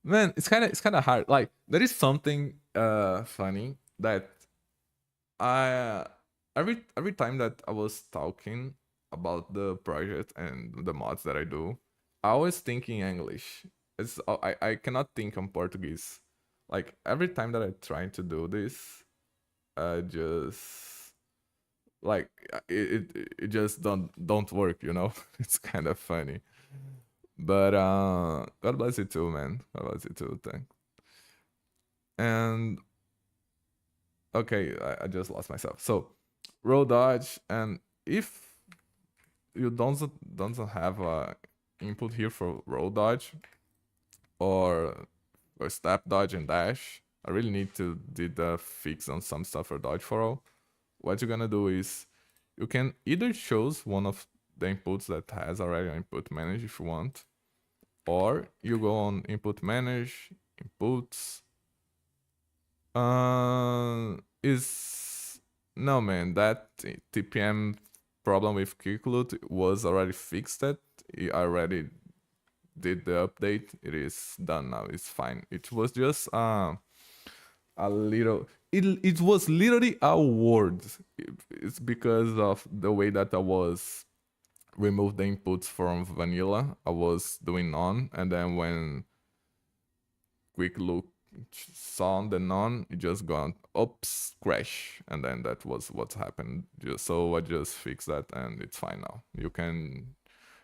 Man, it's kind of hard. Like there is something funny that I every time that I was talking about the project and the mods that I do, I was thinking English. I cannot think in Portuguese. Like every time that I try to do this, I just like it just don't work. It's kind of funny. But God bless you too, man. God bless you too. Thank. And okay, I just lost myself. So roll dodge, and if you don't have a input here for roll dodge or step dodge and dash, I really need to do the fix on some stuff for dodge for all. What you're gonna do is you can either choose one of the inputs that has already an input manage if you want, or you go on input manage, inputs. Is no, man, that TPM problem with Keycloud was already fixed. That I already did the update. It is done now. It's fine. It was just a little. It was literally a word. It's because of the way that I was remove the inputs from vanilla. I was doing none, and then when quick look saw the none, it just gone oops crash, and then that was what happened. So I just fixed that, and it's fine now. You can.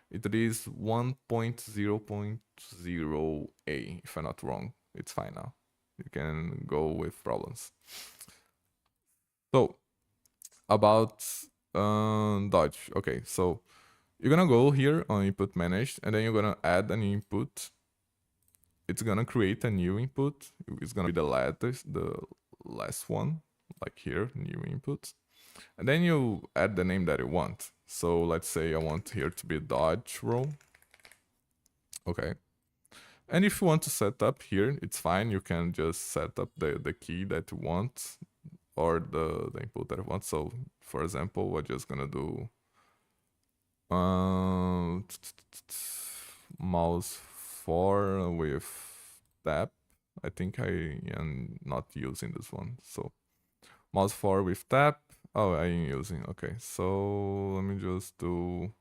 It is 1.0.0a if I'm not wrong. It's fine now. You can go with problems. So about dodge. Okay, so you're gonna go here on input managed, and then you're gonna add an input. It's gonna create a new input. It's gonna be the last one, like here, new input. And then you add the name that you want. So let's say I want here to be dodge roll. Okay. And if you want to set up here, it's fine. You can just set up the key that you want or the input that you want. So for example, we're just gonna do mouse 4 with tap. I think I am not using this one. So mouse 4 with tap. Oh, I am using. Okay, so let me just do.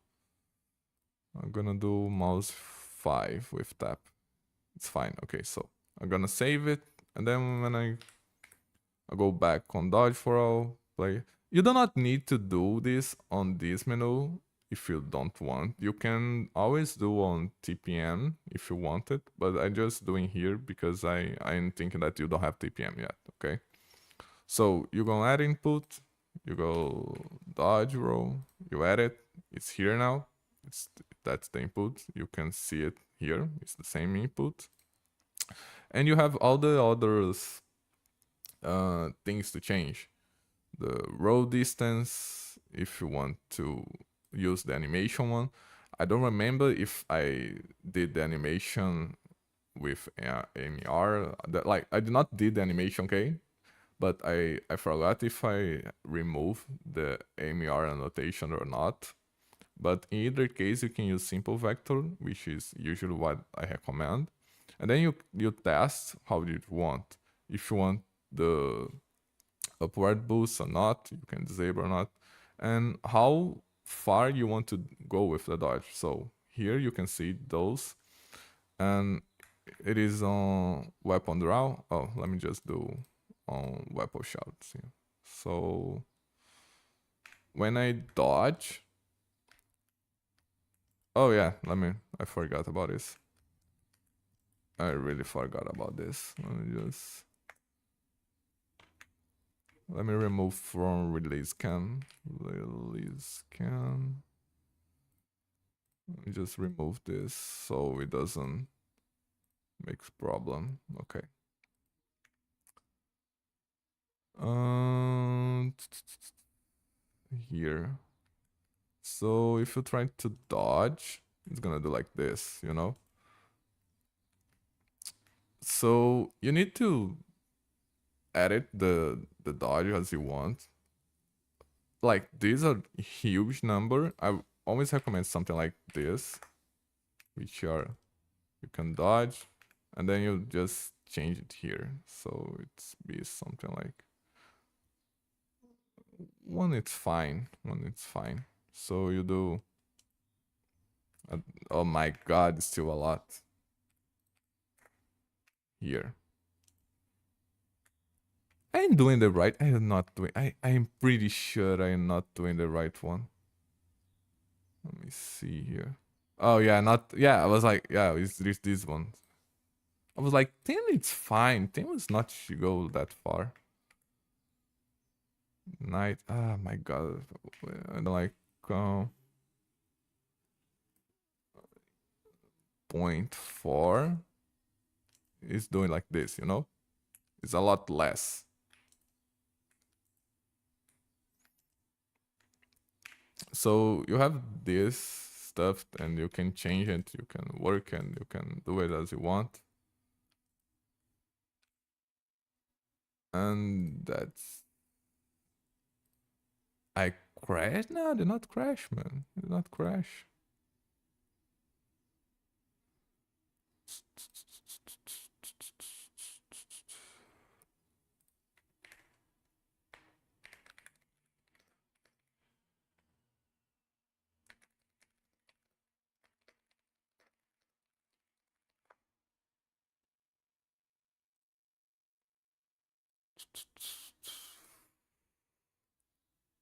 I'm gonna do mouse 5 with tap. It's fine. Okay, so I'm gonna save it, and then when I go back on dodge for all play. You do not need to do this on this menu if you don't want. You can always do on TPM if you want it, but I'm just doing here because I'm thinking that you don't have TPM yet, okay? So you go add input, you go dodge roll, you add it, it's here now. That's the input. You can see it here. It's the same input. And you have all the others things to change. The roll distance, if you want to use the animation one. I don't remember if I did the animation with AMR. Like I did not did the animation, okay? But I forgot if I remove the AMR annotation or not. But in either case, you can use simple vector, which is usually what I recommend. And then you test how you want. If you want the upward boost or not, you can disable or not, and how far you want to go with the dodge. So here you can see those, and it is on weapon draw. Oh, let me just do on weapon shouts here. So when I dodge, oh yeah, I forgot about this. I really forgot about this. Let me remove from release cam. Release cam. Let me just remove this so it doesn't make problem. Okay. Here. So if you try to dodge, it's gonna do like this, you know? So you need to edit the dodge as you want. Like these are huge number. I always recommend something like this, which are you can dodge, and then you just change it here. So it's be something like one. It's fine. One. It's fine. So you do. Oh my god, it's still a lot. Here. I am doing the right. I am not doing. I am pretty sure I am not doing the right one. Let me see here. Oh yeah, not yeah. I was like, yeah, it's this one. I was like, 10 it's fine. 10 is not to go that far. Night. Oh my god. I don't like 0.4 is doing like this, you know? It's a lot less. So you have this stuff and you can change it, you can work and you can do it as you want. And that's... I crashed? No, I did not crash, man. I did not crash.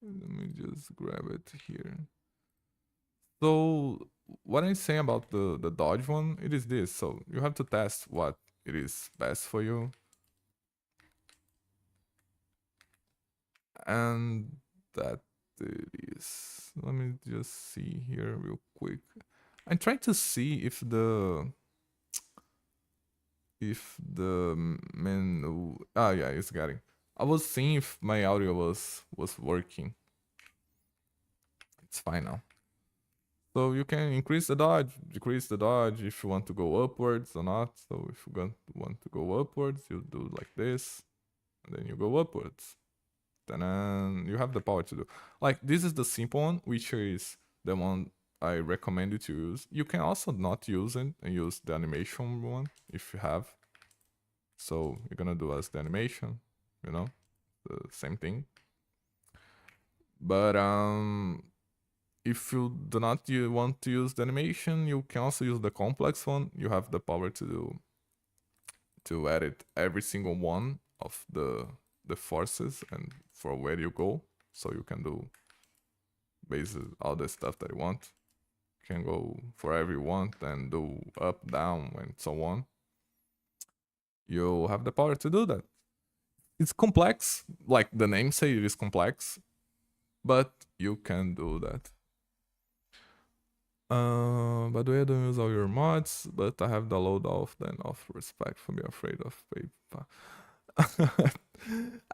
Let me just grab it here. So what I'm saying about the dodge one, it is this. So you have to test what it is best for you. And that it is. Let me just see here real quick. I'm trying to see if the menu. Ah, yeah, it's getting. I was seeing if my audio was working. It's fine now. So you can increase the dodge, decrease the dodge if you want to go upwards or not. So if you want to go upwards, you do like this, and then you go upwards. Then you have the power to do. Like this is the simple one, which is the one I recommend you to use. You can also not use it and use the animation one if you have. So you're gonna do as the animation, you know, the same thing. But if you do not want to use the animation, you can also use the complex one. You have the power to edit every single one of the forces and for where you go. So you can do basically all the stuff that you want. You can go for every you want and do up, down, and so on. You have the power to do that. It's complex, like the name say it is complex, but you can do that. By the way, I don't use all your mods, but I have download all of them of respect for me afraid of paper.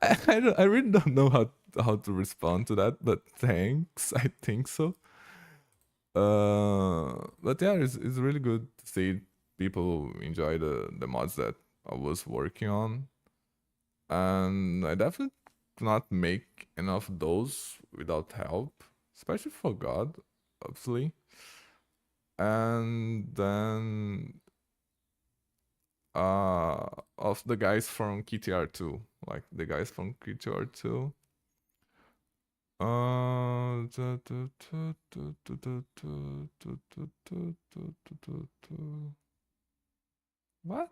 I really don't know how to respond to that, but thanks. I think so. But yeah, it's really good to see people enjoy the mods that I was working on, and I definitely cannot make enough of those without help, especially for God, obviously. And then of the guys from KTR2, like the guys from KTR2. What?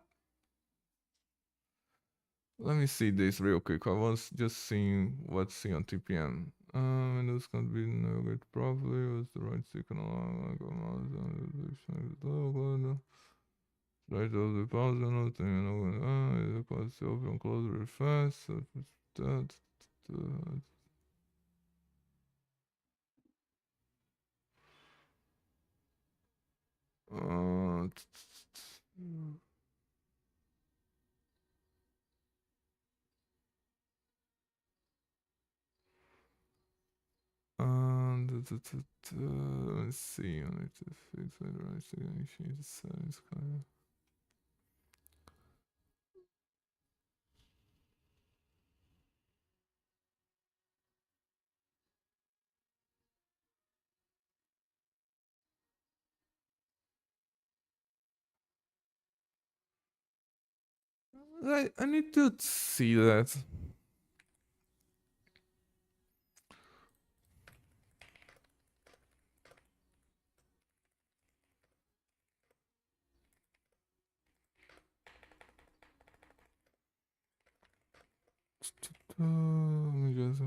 Let me see this real quick. I was just seeing what's on TPM. Windows can't be navigated properly. Was the right stick and along like a mouse right of the pause and nothing is a quality open and close very fast. So that uh, let's see. I need to fix it. Right, change the settings. I need to see that. Let me just.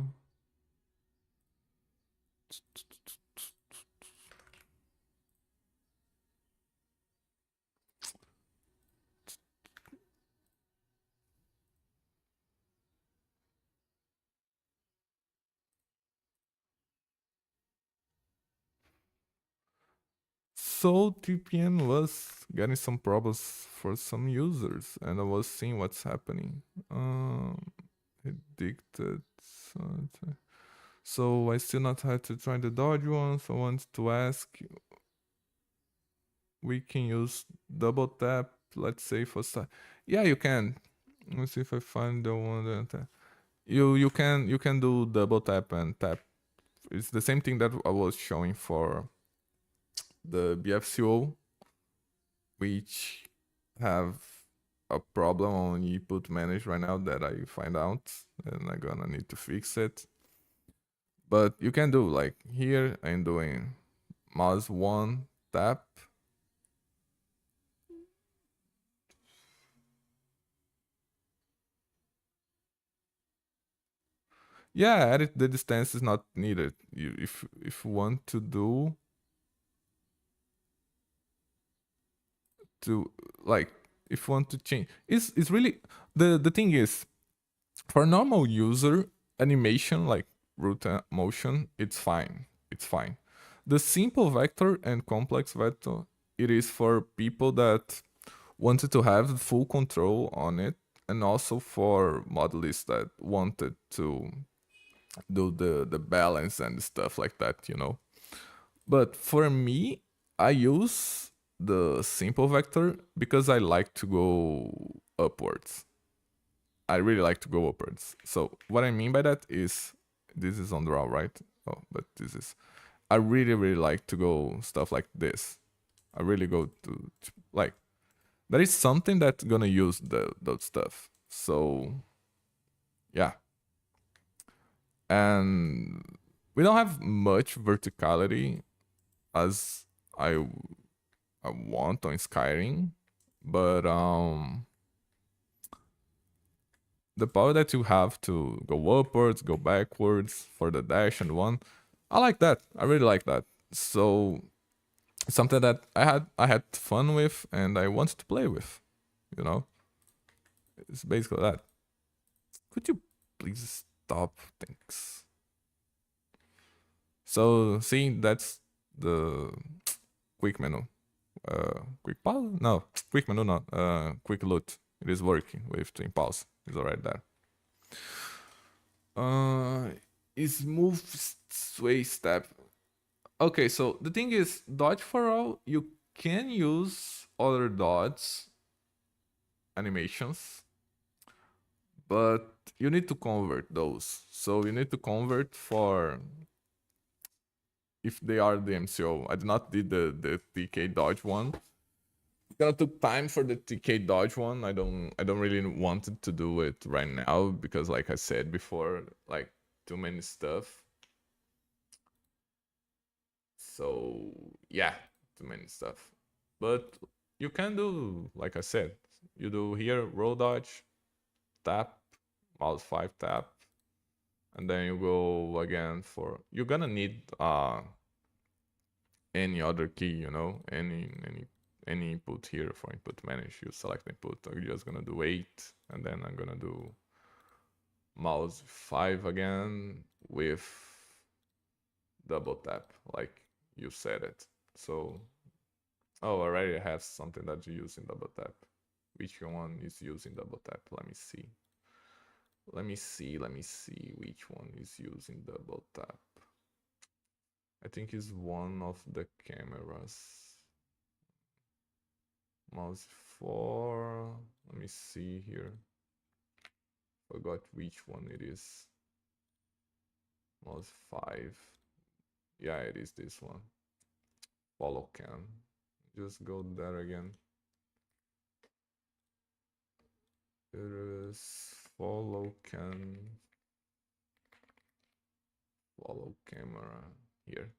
So TPM was getting some problems for some users, and I was seeing what's happening. Addicted. So I still not had to try the dodge one. So I wanted to ask, we can use double tap, let's say for yeah, you can. Let's see if I find the one that you can do double tap and tap. It's the same thing that I was showing for the BFCO, which have a problem on input manage right now that I find out, and I'm gonna need to fix it. But you can do like here I'm doing mouse one tap. Yeah, edit the distance is not needed. If you want to do to like if you want to change, it's really the thing is for normal user animation like root motion, it's fine. It's fine. The simple vector and complex vector, it is for people that wanted to have full control on it, and also for modelists that wanted to do the balance and stuff like that. But for me, I use the simple vector because I like to go upwards. I really like to go upwards. So what I mean by that is this is on the raw, right? Oh, but this is I really really like to go stuff like this. I really go to like there is something that's gonna use that stuff. So yeah, and we don't have much verticality as I I want on Skyrim, but the power that you have to go upwards, go backwards for the dash and one, I like that. I really like that. So something that I had fun with and I wanted to play with. You know, it's basically that. Could you please stop? Thanks. So see, that's the quick menu. Quick pause? No, quick menu, no. Quick loot. It is working with twin pause. It's already there. Is move sway step. Okay, so the thing is, dodge for all, you can use other dodge animations, but you need to convert those. So you need to convert for if they are the MCO. I did not did the TK dodge one. It's gonna took time for the TK dodge one. I don't really wanted to do it right now because like I said before, like too many stuff. So yeah, too many stuff. But you can do like I said. You do here roll dodge, tap, mouse 5 tap, and then you go again for you're gonna need any other key, you know, any input here for input manage. You select input. I'm just gonna do 8, and then I'm gonna do mouse 5 again with double tap, like you said it. So, oh, I already have something that you use in double tap. Which one is using double tap? Let me see. Let me see which one is using double tap. I think it's one of the cameras. Mouse 4. Let me see here. Forgot which one it is. Mouse 5. Yeah, it is this one. Follow cam. Just go there again. It is follow cam. Follow camera here.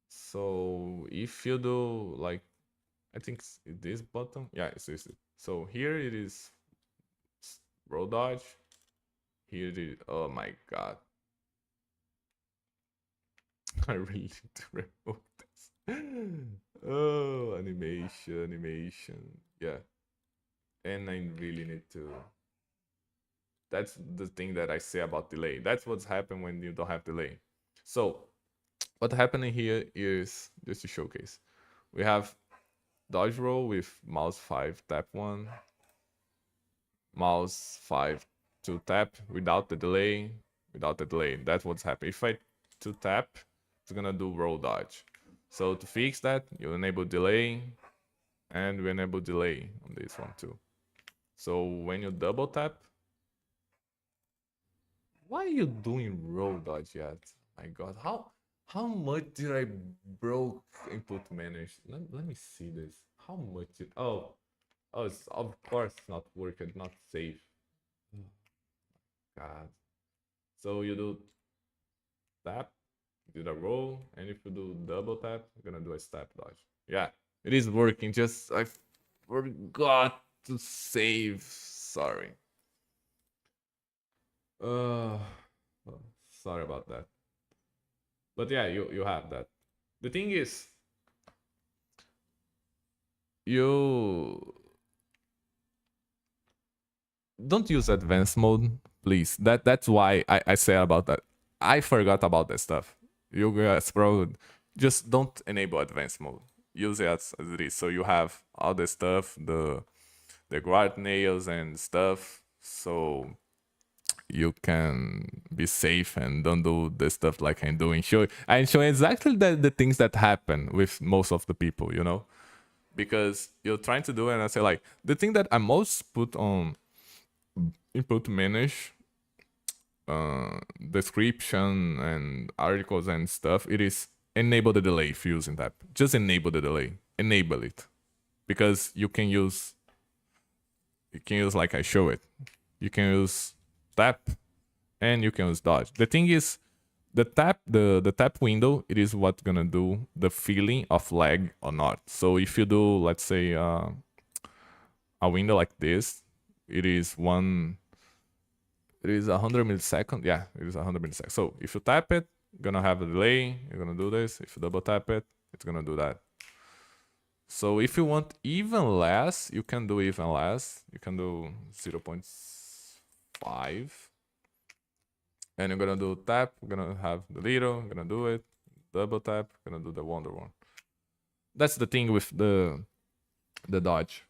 So if you do like, I think it's this button. Yeah, it's this. So here it is roll dodge. Here it is. Oh my god. I really need to remove this. Oh, animation. Yeah. And I really need to. That's the thing that I say about delay. That's what's happened when you don't have delay. So what happening here is just to showcase. We have dodge roll with mouse 5 tap 1, mouse 5 to tap without the delay. That's what's happening. If I to tap, it's gonna do roll dodge. So to fix that, you enable delay, and we enable delay on this one too. So when you double tap, why are you doing roll dodge yet? My god, how much did I broke input manage? Let me see this. How much did oh it's of course not working, not safe. God. So you do tap, do the roll, and if you do double tap, you're gonna do a step dodge. Yeah, it is working. Just I forgot to save. Sorry. Uh, sorry about that. But yeah, you have that. The thing is, you don't use advanced mode, please. That's why I say about that. I forgot about that stuff. You guys probably just don't enable advanced mode. Use it as it is. So you have all the stuff, the guard nails and stuff. So you can be safe and don't do the stuff like I'm doing. I'm showing exactly the things that happen with most of the people, you know? Because you're trying to do it and I say like the thing that I most put on input manage description and articles and stuff, it is enable the delay if you're using that. Just enable the delay. Enable it. Because you can use like I show it. You can use tap and you can use dodge. The thing is the tap window, it is what's gonna do the feeling of lag or not. So if you do, let's say a window like this, it is 100 milliseconds. Yeah, it is 100 milliseconds. So if you tap it, you're gonna have a delay. You're gonna do this. If you double tap it, it's gonna do that. So if you want even less, you can do even less. You can do 0.5. And you're gonna do tap, you're gonna have the little, you're gonna do it, double tap, you're gonna do the wonder one. that's the thing with the dodge.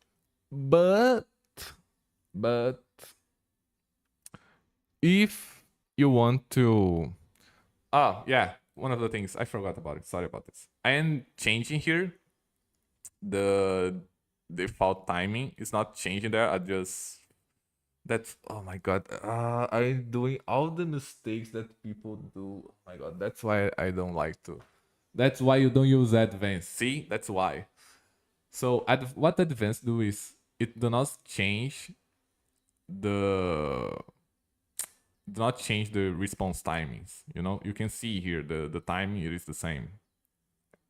But but if you want to, oh yeah, one of the things I forgot about it. Sorry about this. I am changing here the default timing. It's not changing there. I just that's oh my god. I'm doing all the mistakes that people do. Oh my god, that's why I don't like to. That's why you don't use advanced. See, that's why. So what advanced do is it do not change the do not change the response timings. You know, you can see here the timing it is the same.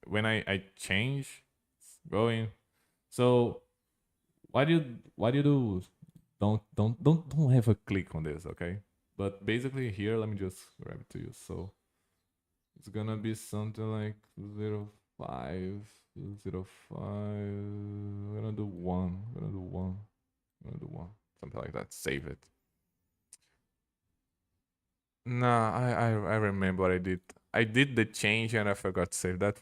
When I change, it's going. So what you do? Don't have a click on this, okay? But basically here, let me just grab it to you. So it's gonna be something like 0.5, 0.5. I'm gonna do 1. I'm gonna do 1. I'm gonna do 1. Something like that. Save it. Nah, I remember what I did. I did the change and I forgot to save. That's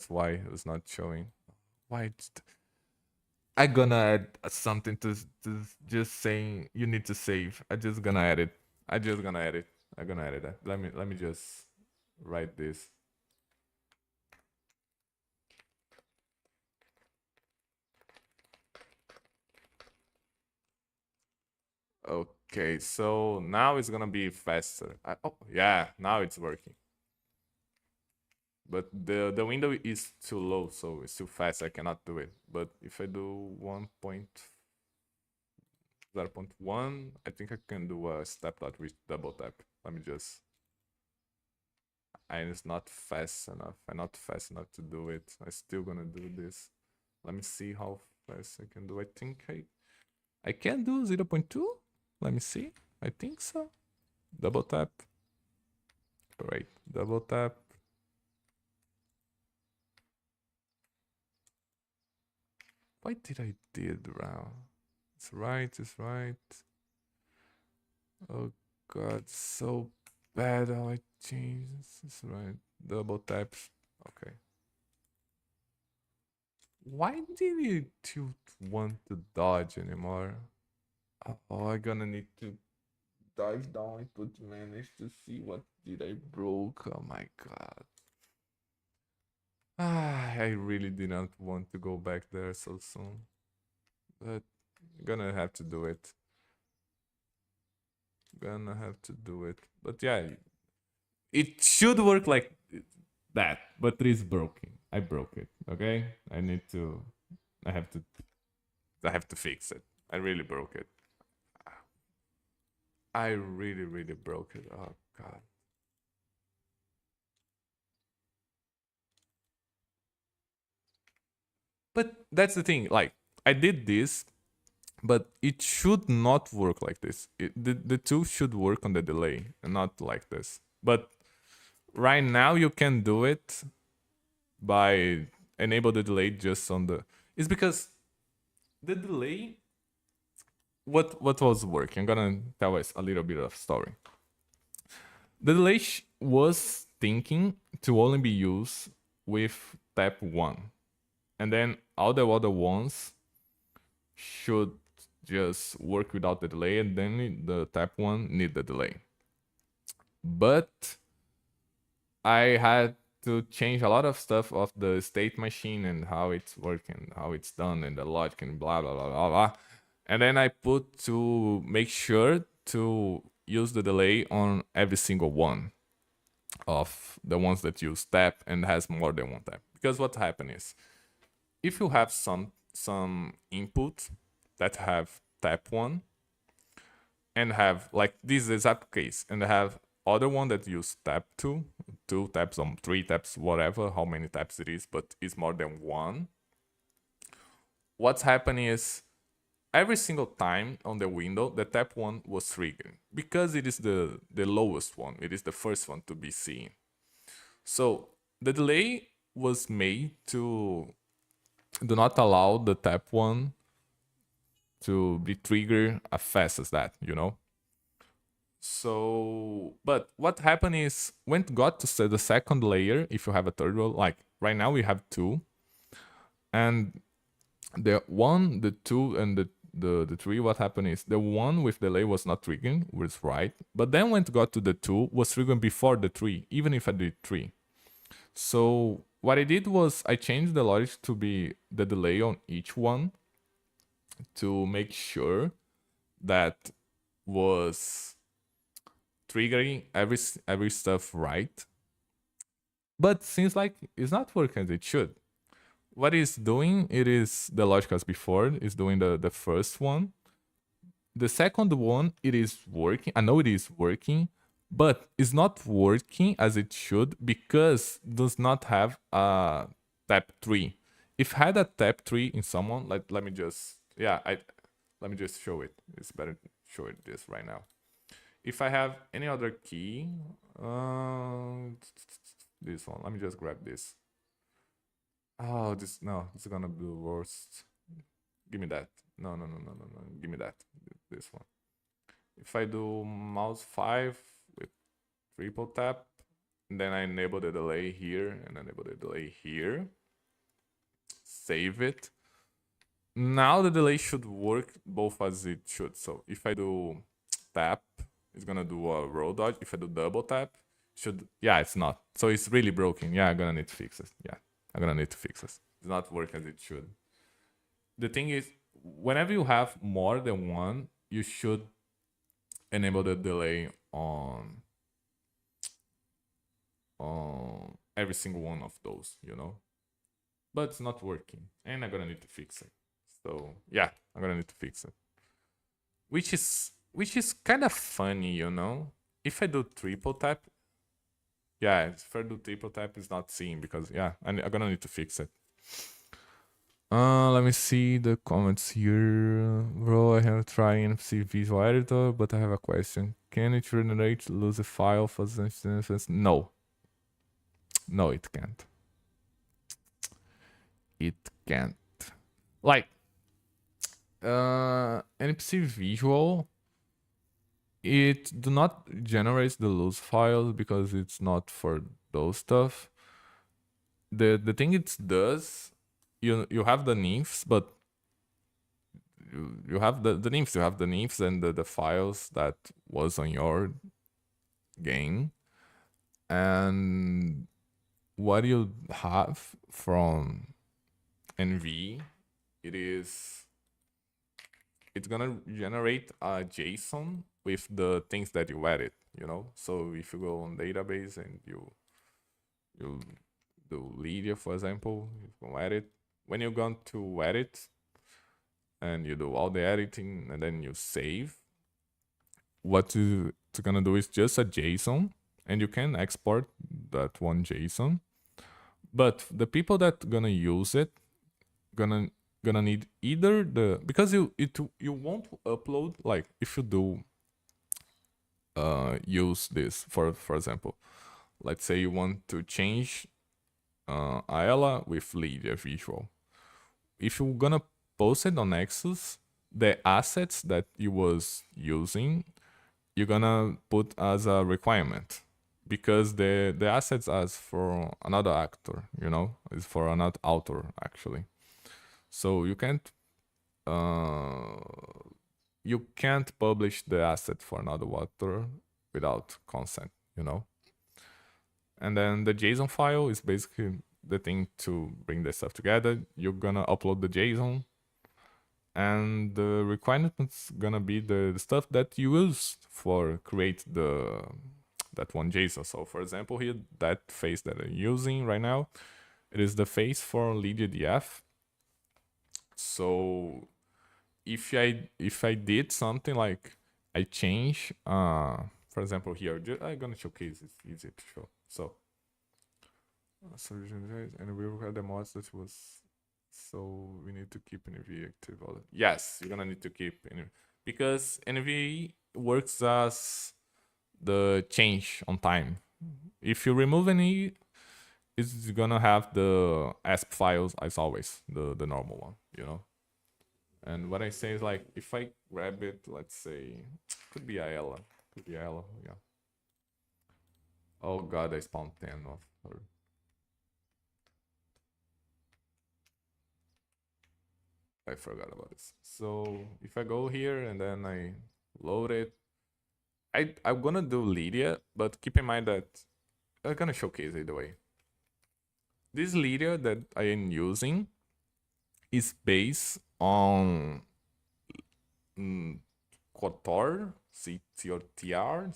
why it was not showing. Why? I gonna add something to just saying you need to save. I just gonna add it. I just gonna add it. I gonna add it. Let me just write this. Okay, so now it's gonna be faster. Oh yeah, now it's working. But the window is too low, so it's too fast. I cannot do it. But if I do 1.0.1, I think I can do a step dot with double tap. Let me just. And it's not fast enough. I'm not fast enough to do it. I'm still gonna do this. Let me see how fast I can do. I think I can do 0.2. Let me see. I think so. Double tap. Right. Double tap. Why did I did wrong? It's right. It's right. Oh god, so bad how I changed. It's right. Double taps. Okay. Why did you want to dodge anymore? Oh, I'm gonna need to dive down and put manage to see what did I broke. Oh my god. I really did not want to go back there so soon. But gonna have to do it. Gonna have to do it. But yeah, it should work like that, but it is broken. I broke it. Okay, I need to. I have to. I have to fix it. I really broke it. I really broke it. Oh god. But that's the thing. Like I did this, but it should not work like this. The two should work on the delay and not like this. But right now you can do it by enable the delay just on the. It's because the delay. What was working? I'm gonna tell us a little bit of story. The delay was thinking to only be used with tap 1. And then all the other ones should just work without the delay, and then the tap 1 need the delay. But I had to change a lot of stuff of the state machine and how it's working, how it's done, and the logic and blah blah blah blah blah. And then I put to make sure to use the delay on every single one of the ones that use tap and has more than one tap. Because what happens is, if you have some input that have tap 1 and have like this exact case, and have other one that use tap 2, 2 taps on 3 taps, whatever, how many taps it is, but it's more than 1. What's happening is every single time on the window, the tap 1 was triggered because it is the lowest one. It is the first one to be seen. So the delay was made to do not allow the tap 1 to be triggered as fast as that, you know? So, but what happened is when it got to the second layer, if you have a third one, like right now we have 2, And the 1, the 2, and the 3, what happened is the 1 with delay was not triggering, was right. But then when it got to the 2, was triggering before the 3, even if I did 3. So what I did was I changed the logic to be the delay on each one to make sure that was triggering every stuff right. But seems like it's not working as it should. What it's doing, it is the logic as before, is doing the first one. The second one, it is working. I know it is working, but it's not working as it should because it does not have a tap 3. If had a tap 3 in someone, let me just let me just show it. It's better to show it this right now. If I have any other key, this one, let me just grab this. Oh, this is gonna be the worst. Give me that. No. Give me that. This one. If I do mouse 5 with triple tap, then I enable the delay here and enable the delay here. Save it. Now the delay should work both as it should. So if I do tap, it's gonna do a roll dodge. If I do double tap, it's not. So it's really broken. Yeah, I'm gonna need to fix it. Yeah, I'm gonna need to fix this. It's not working as it should. The thing is, whenever you have more than one, you should enable the delay on every single one of those, but it's not working, and I'm gonna need to fix it. So yeah, I'm gonna need to fix it, which is kind of funny, if I do triple tap, if I do triple tap, it's not seeing because I'm gonna need to fix it. Let me see the comments here. Bro, I have tried NFC Visual Editor, but I have a question. Can it generate lose a file for the instance? No. No, it can't. It can't. Like, NFC Visual, it do not generate the loose files because it's not for those stuff. The thing it does, you have the nymphs, but you have the nymphs, and the files that was on your game, and what you have from NV, it's gonna generate a JSON with the things that you added, so if you go on database and you do Lydia, for example, you can edit. When you're going to edit and you do all the editing and then you save, what it's gonna do is just a JSON, and you can export that one JSON. But the people that gonna use it gonna need either because you won't upload, like if you do use this for example, let's say you want to change Ayala with Lydia Visual. If you're gonna post it on Nexus, the assets that you was using, you're gonna put as a requirement, because the assets as for another actor, is for another author actually. So you can't publish the asset for another author without consent, And then the JSON file is basically the thing to bring the stuff together. You're gonna upload the JSON, and the requirements gonna be the stuff that you use for create that one JSON. So for example, here, that face that I'm using right now, it is the face for Lydia DF. So if I did something like I change, for example here, I'm gonna showcase, it's easy to show. So and we will have the mods that was, so we need to keep NV active. Yes, you're gonna need to keep NV, because NV works as the change on time. If you remove any, it's gonna have the ASP files as always, the normal one, And what I say is, like, if I grab it, let's say, could be Ayala, yeah. Oh god, I spawned 10 of her. I forgot about this. So if I go here and then I load it, I'm gonna do Lydia, but keep in mind that I'm gonna showcase either way. This Lydia that I am using is based on Kotor, CTR.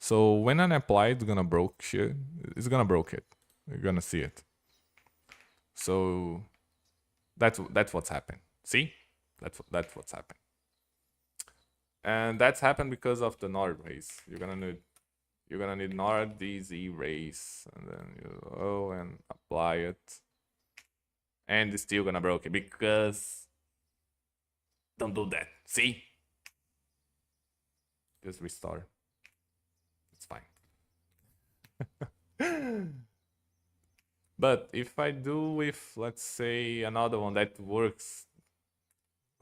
So when I apply, it's gonna broke shit. It's gonna broke it. You're gonna see it. So that's what's happened. See, that's what's happened, and that's happened because of the Nord race. You're gonna need Nord DZ race, and then you go and apply it, and it's still gonna broke it because don't do that. See, just restart. It's fine. But if I do with, let's say, another one that works,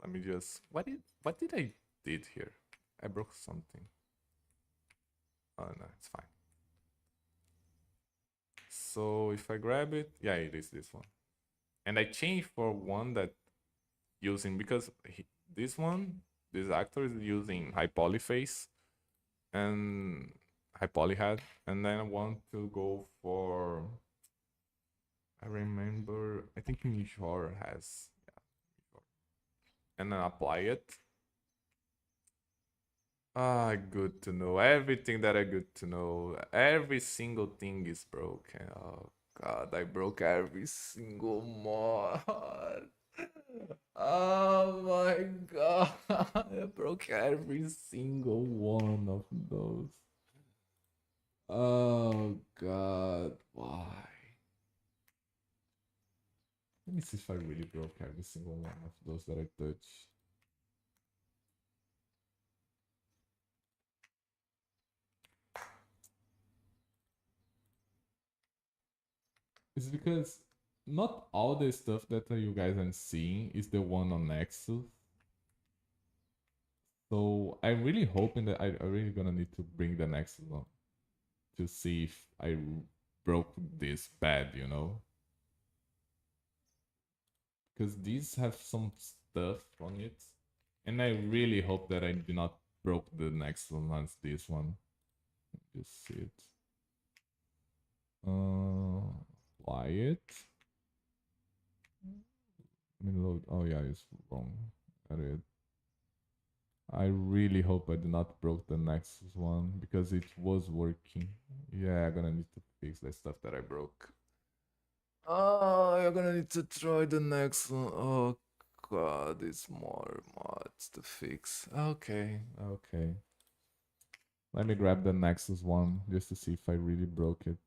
let me just what did I did here? I broke something. Oh no, it's fine. So if I grab it, yeah, it is this one, and I change for one that using because this one, this actor is using high poly face and high poly head, and then I want to go for. I remember, I think Mishor has, yeah, and then apply it. Ah, good to know. Everything that I good to know. Every single thing is broken. Oh god, I broke every single mod. Oh my god, I broke every single one of those. Oh god, why? Let me see if I really broke every single one of those that I touched. It's because not all the stuff that you guys are seeing is the one on Nexus. So I'm really hoping that I really gonna need to bring the Nexus on to see if I broke this bad, you know? Because these have some stuff on it. And I really hope that I do not broke the next one once this one. Just see it. Why it? I mean, load. Oh yeah, it's wrong. Got it. I really hope I did not broke the next one because it was working. Yeah, I'm gonna need to fix the stuff that I broke. Oh, I'm gonna need to try the next one. Oh god, it's more mods to fix. Okay, okay. Let me grab the Nexus one just to see if I really broke it.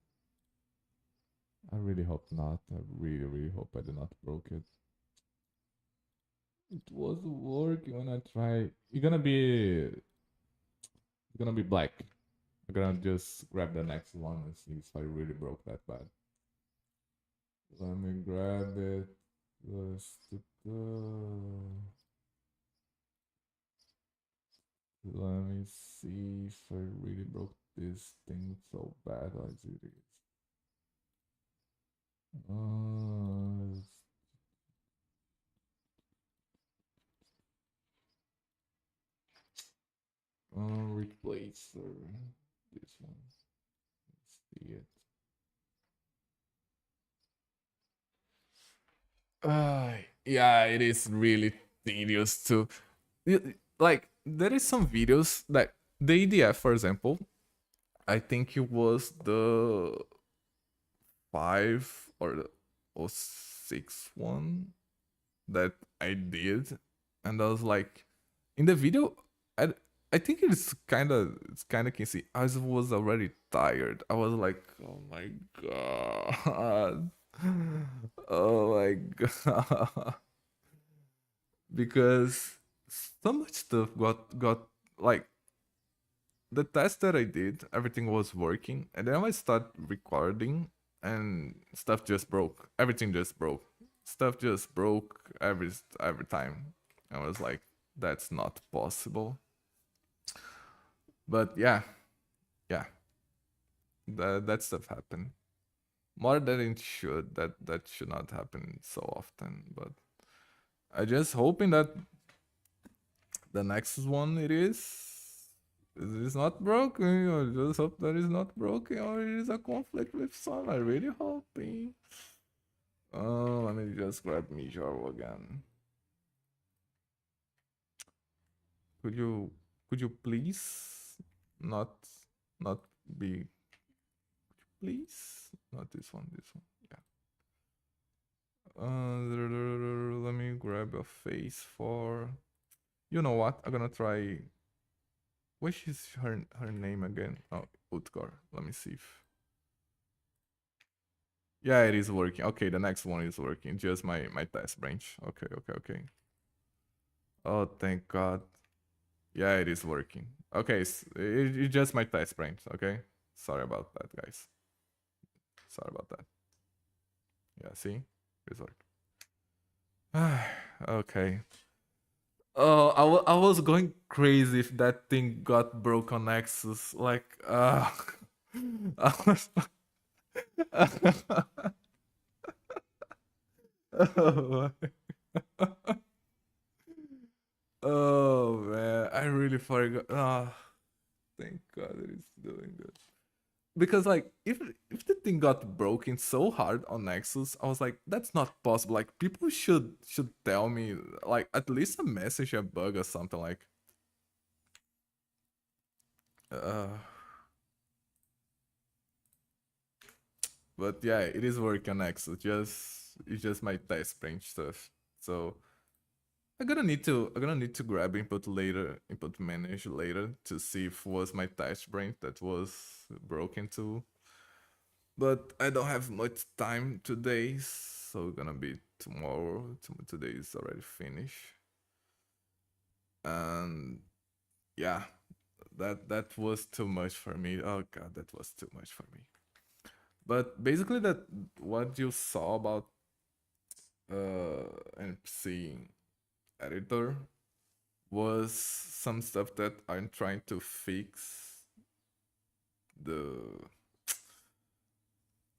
I really hope not. I really, really hope I did not broke it. It was working when I try. It's gonna be black. I'm gonna just grab the next one and see if I really broke that bad. Let me grab it. Let me see if I really broke this thing so bad as it is. Replacer. This one. Let's see it. Yeah, it is really tedious too. Like there is some videos like the EDF, for example. I think it was the 5 or 6 one that I did, and I was like, in the video, I think it's kind of can see. I was already tired. I was like, oh my god, oh my god, because so much stuff got like the test that I did, everything was working, and then I start recording, and stuff just broke. Everything just broke. Stuff just broke every time. I was like, that's not possible. But yeah, yeah, that stuff happened more than it should. That should not happen so often. But I just hoping that the next one it is not broken. I just hope that it's not broken or it is a conflict with Sun. I really hoping. Let me just grab Mijaro again. Could you please not not be please not this one, this one. Yeah. Let me grab a face for. You know what? I'm gonna try. Which is her name again? Oh, Utgar. Let me see if. Yeah, it is working. Okay, the next one is working. Just my test branch. Okay, okay, okay. Oh, thank God. Yeah, it is working. Okay, it's just my test branch. Okay, sorry about that, guys. Sorry about that. Yeah, see, it's working. Okay. Oh, I was going crazy if that thing got broke on Nexus. Like, I was. Oh, oh man, I really forgot. Ah, thank God it is doing good. Because like, if the thing got broken so hard on Nexus, I was like, that's not possible. Like, people should tell me, like, at least a message, a bug or something. Like, uh, but yeah, it is working on Nexus. It's just my test branch stuff. So I'm gonna need to grab input later, input manage later to see if was my test branch that was broken too. But I don't have much time today, so it's gonna be tomorrow. Today is already finished, and yeah, that was too much for me. Oh God, that was too much for me. But basically, that what you saw about NPC editor was some stuff that I'm trying to fix. The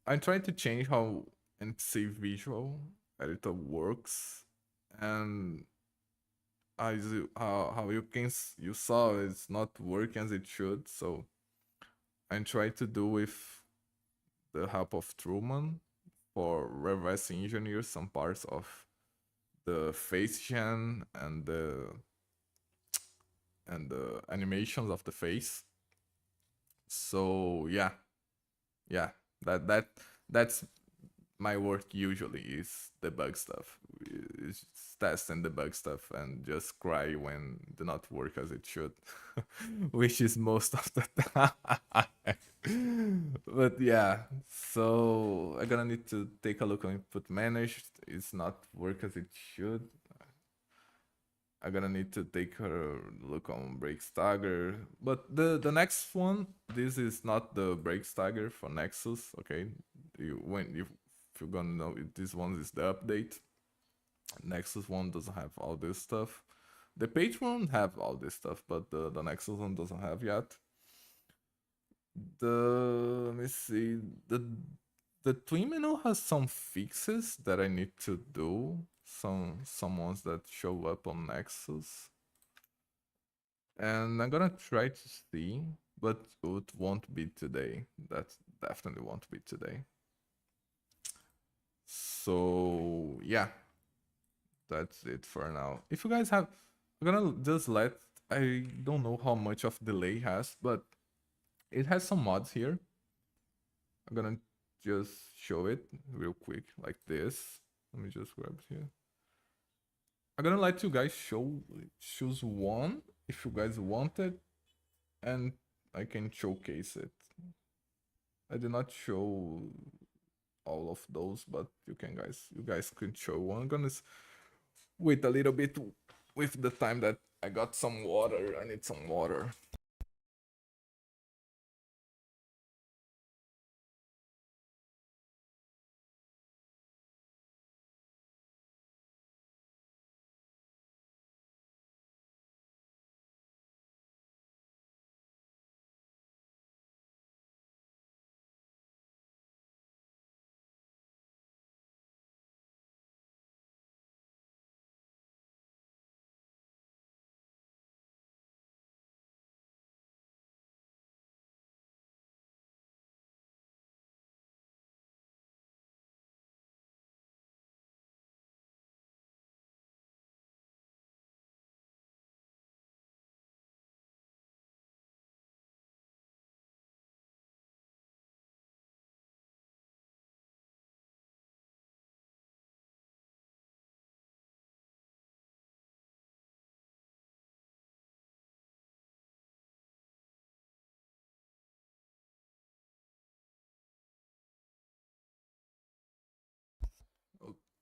I'm trying to change how NPC visual editor works, and how you you saw it's not working as it should. So I'm trying to do with the help of Truman for reverse engineer some parts of the face gen and the animations of the face. So yeah, yeah, that's my work usually is debug stuff. It's test and debug stuff and just cry when do not work as it should, which is most of the time. But yeah, so I'm gonna need to take a look on input managed. It's not work as it should. I'm gonna need to take a look on break stagger. But the next one, this is not the break stagger for Nexus. Okay, if you're gonna know it, this one is the update. Nexus one doesn't have all this stuff. The page one have all this stuff, but the Nexus one doesn't have yet. Let me see, the twin menu has some fixes that I need to do. Some ones that show up on Nexus. And I'm gonna try to see, but it won't be today. That definitely won't be today. So yeah, that's it for now. If you guys have, I'm gonna just let, I don't know how much of delay has, but it has some mods here. I'm gonna just show it real quick like this. Let me just grab it here. I'm gonna let you guys choose one if you guys want it, and I can showcase it. I did not show all of those, but you guys can show one. I'm gonna wait a little bit with the time that I got some water. I need some water.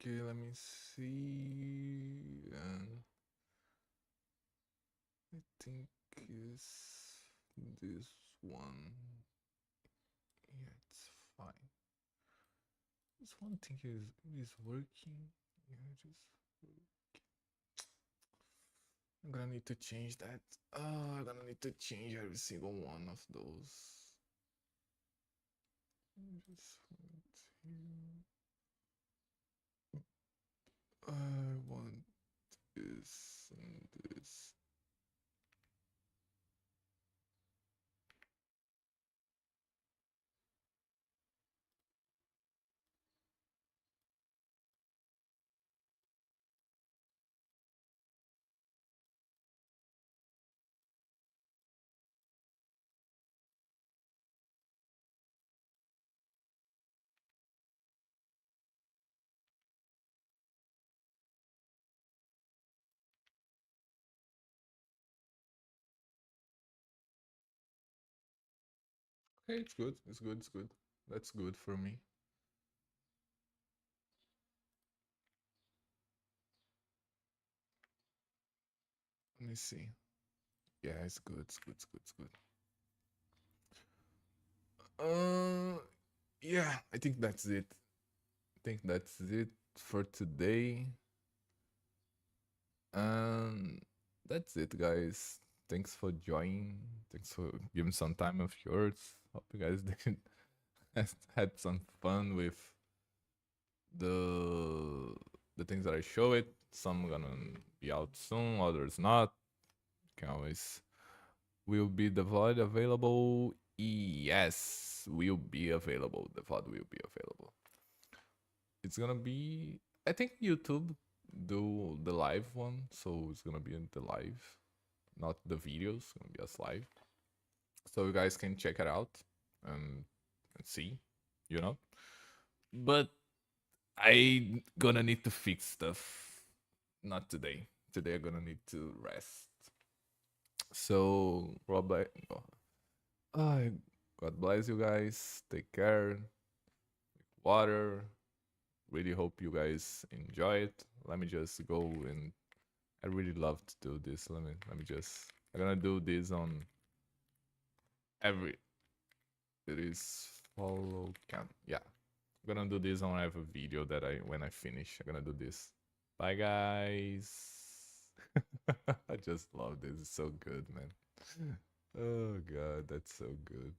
Okay, let me see. And I think is this one. Yeah, it's fine. This one thing is working. Yeah, just I'm gonna need to change that. I'm gonna need to change every single one of those. Just wait here. I want this and this. Okay, it's good. It's good. It's good. That's good for me. Let me see. Yeah, it's good. It's good. It's good. It's good. Yeah, I think that's it. I think that's it for today. And that's it, guys. Thanks for joining. Thanks for giving some time of yours. Hope you guys did had some fun with the the things that I show it. Some gonna be out soon, others not. Can always will be the VOD available? Yes, will be available. The VOD will be available. It's gonna be I think YouTube do the live one, so it's gonna be in the live, not the videos. It's gonna be as live. So you guys can check it out and see, you know. But I gonna need to fix stuff. Not today. Today I'm gonna need to rest. So Rob, God bless you guys. Take care. Water. Really hope you guys enjoy it. Let me just go and I really love to do this. Let me just I'm gonna do this on every it is follow cam. Yeah. I'm gonna do this on every video that I when I finish. I'm gonna do this. Bye guys. I just love this. It's so good, man. Oh god, that's so good.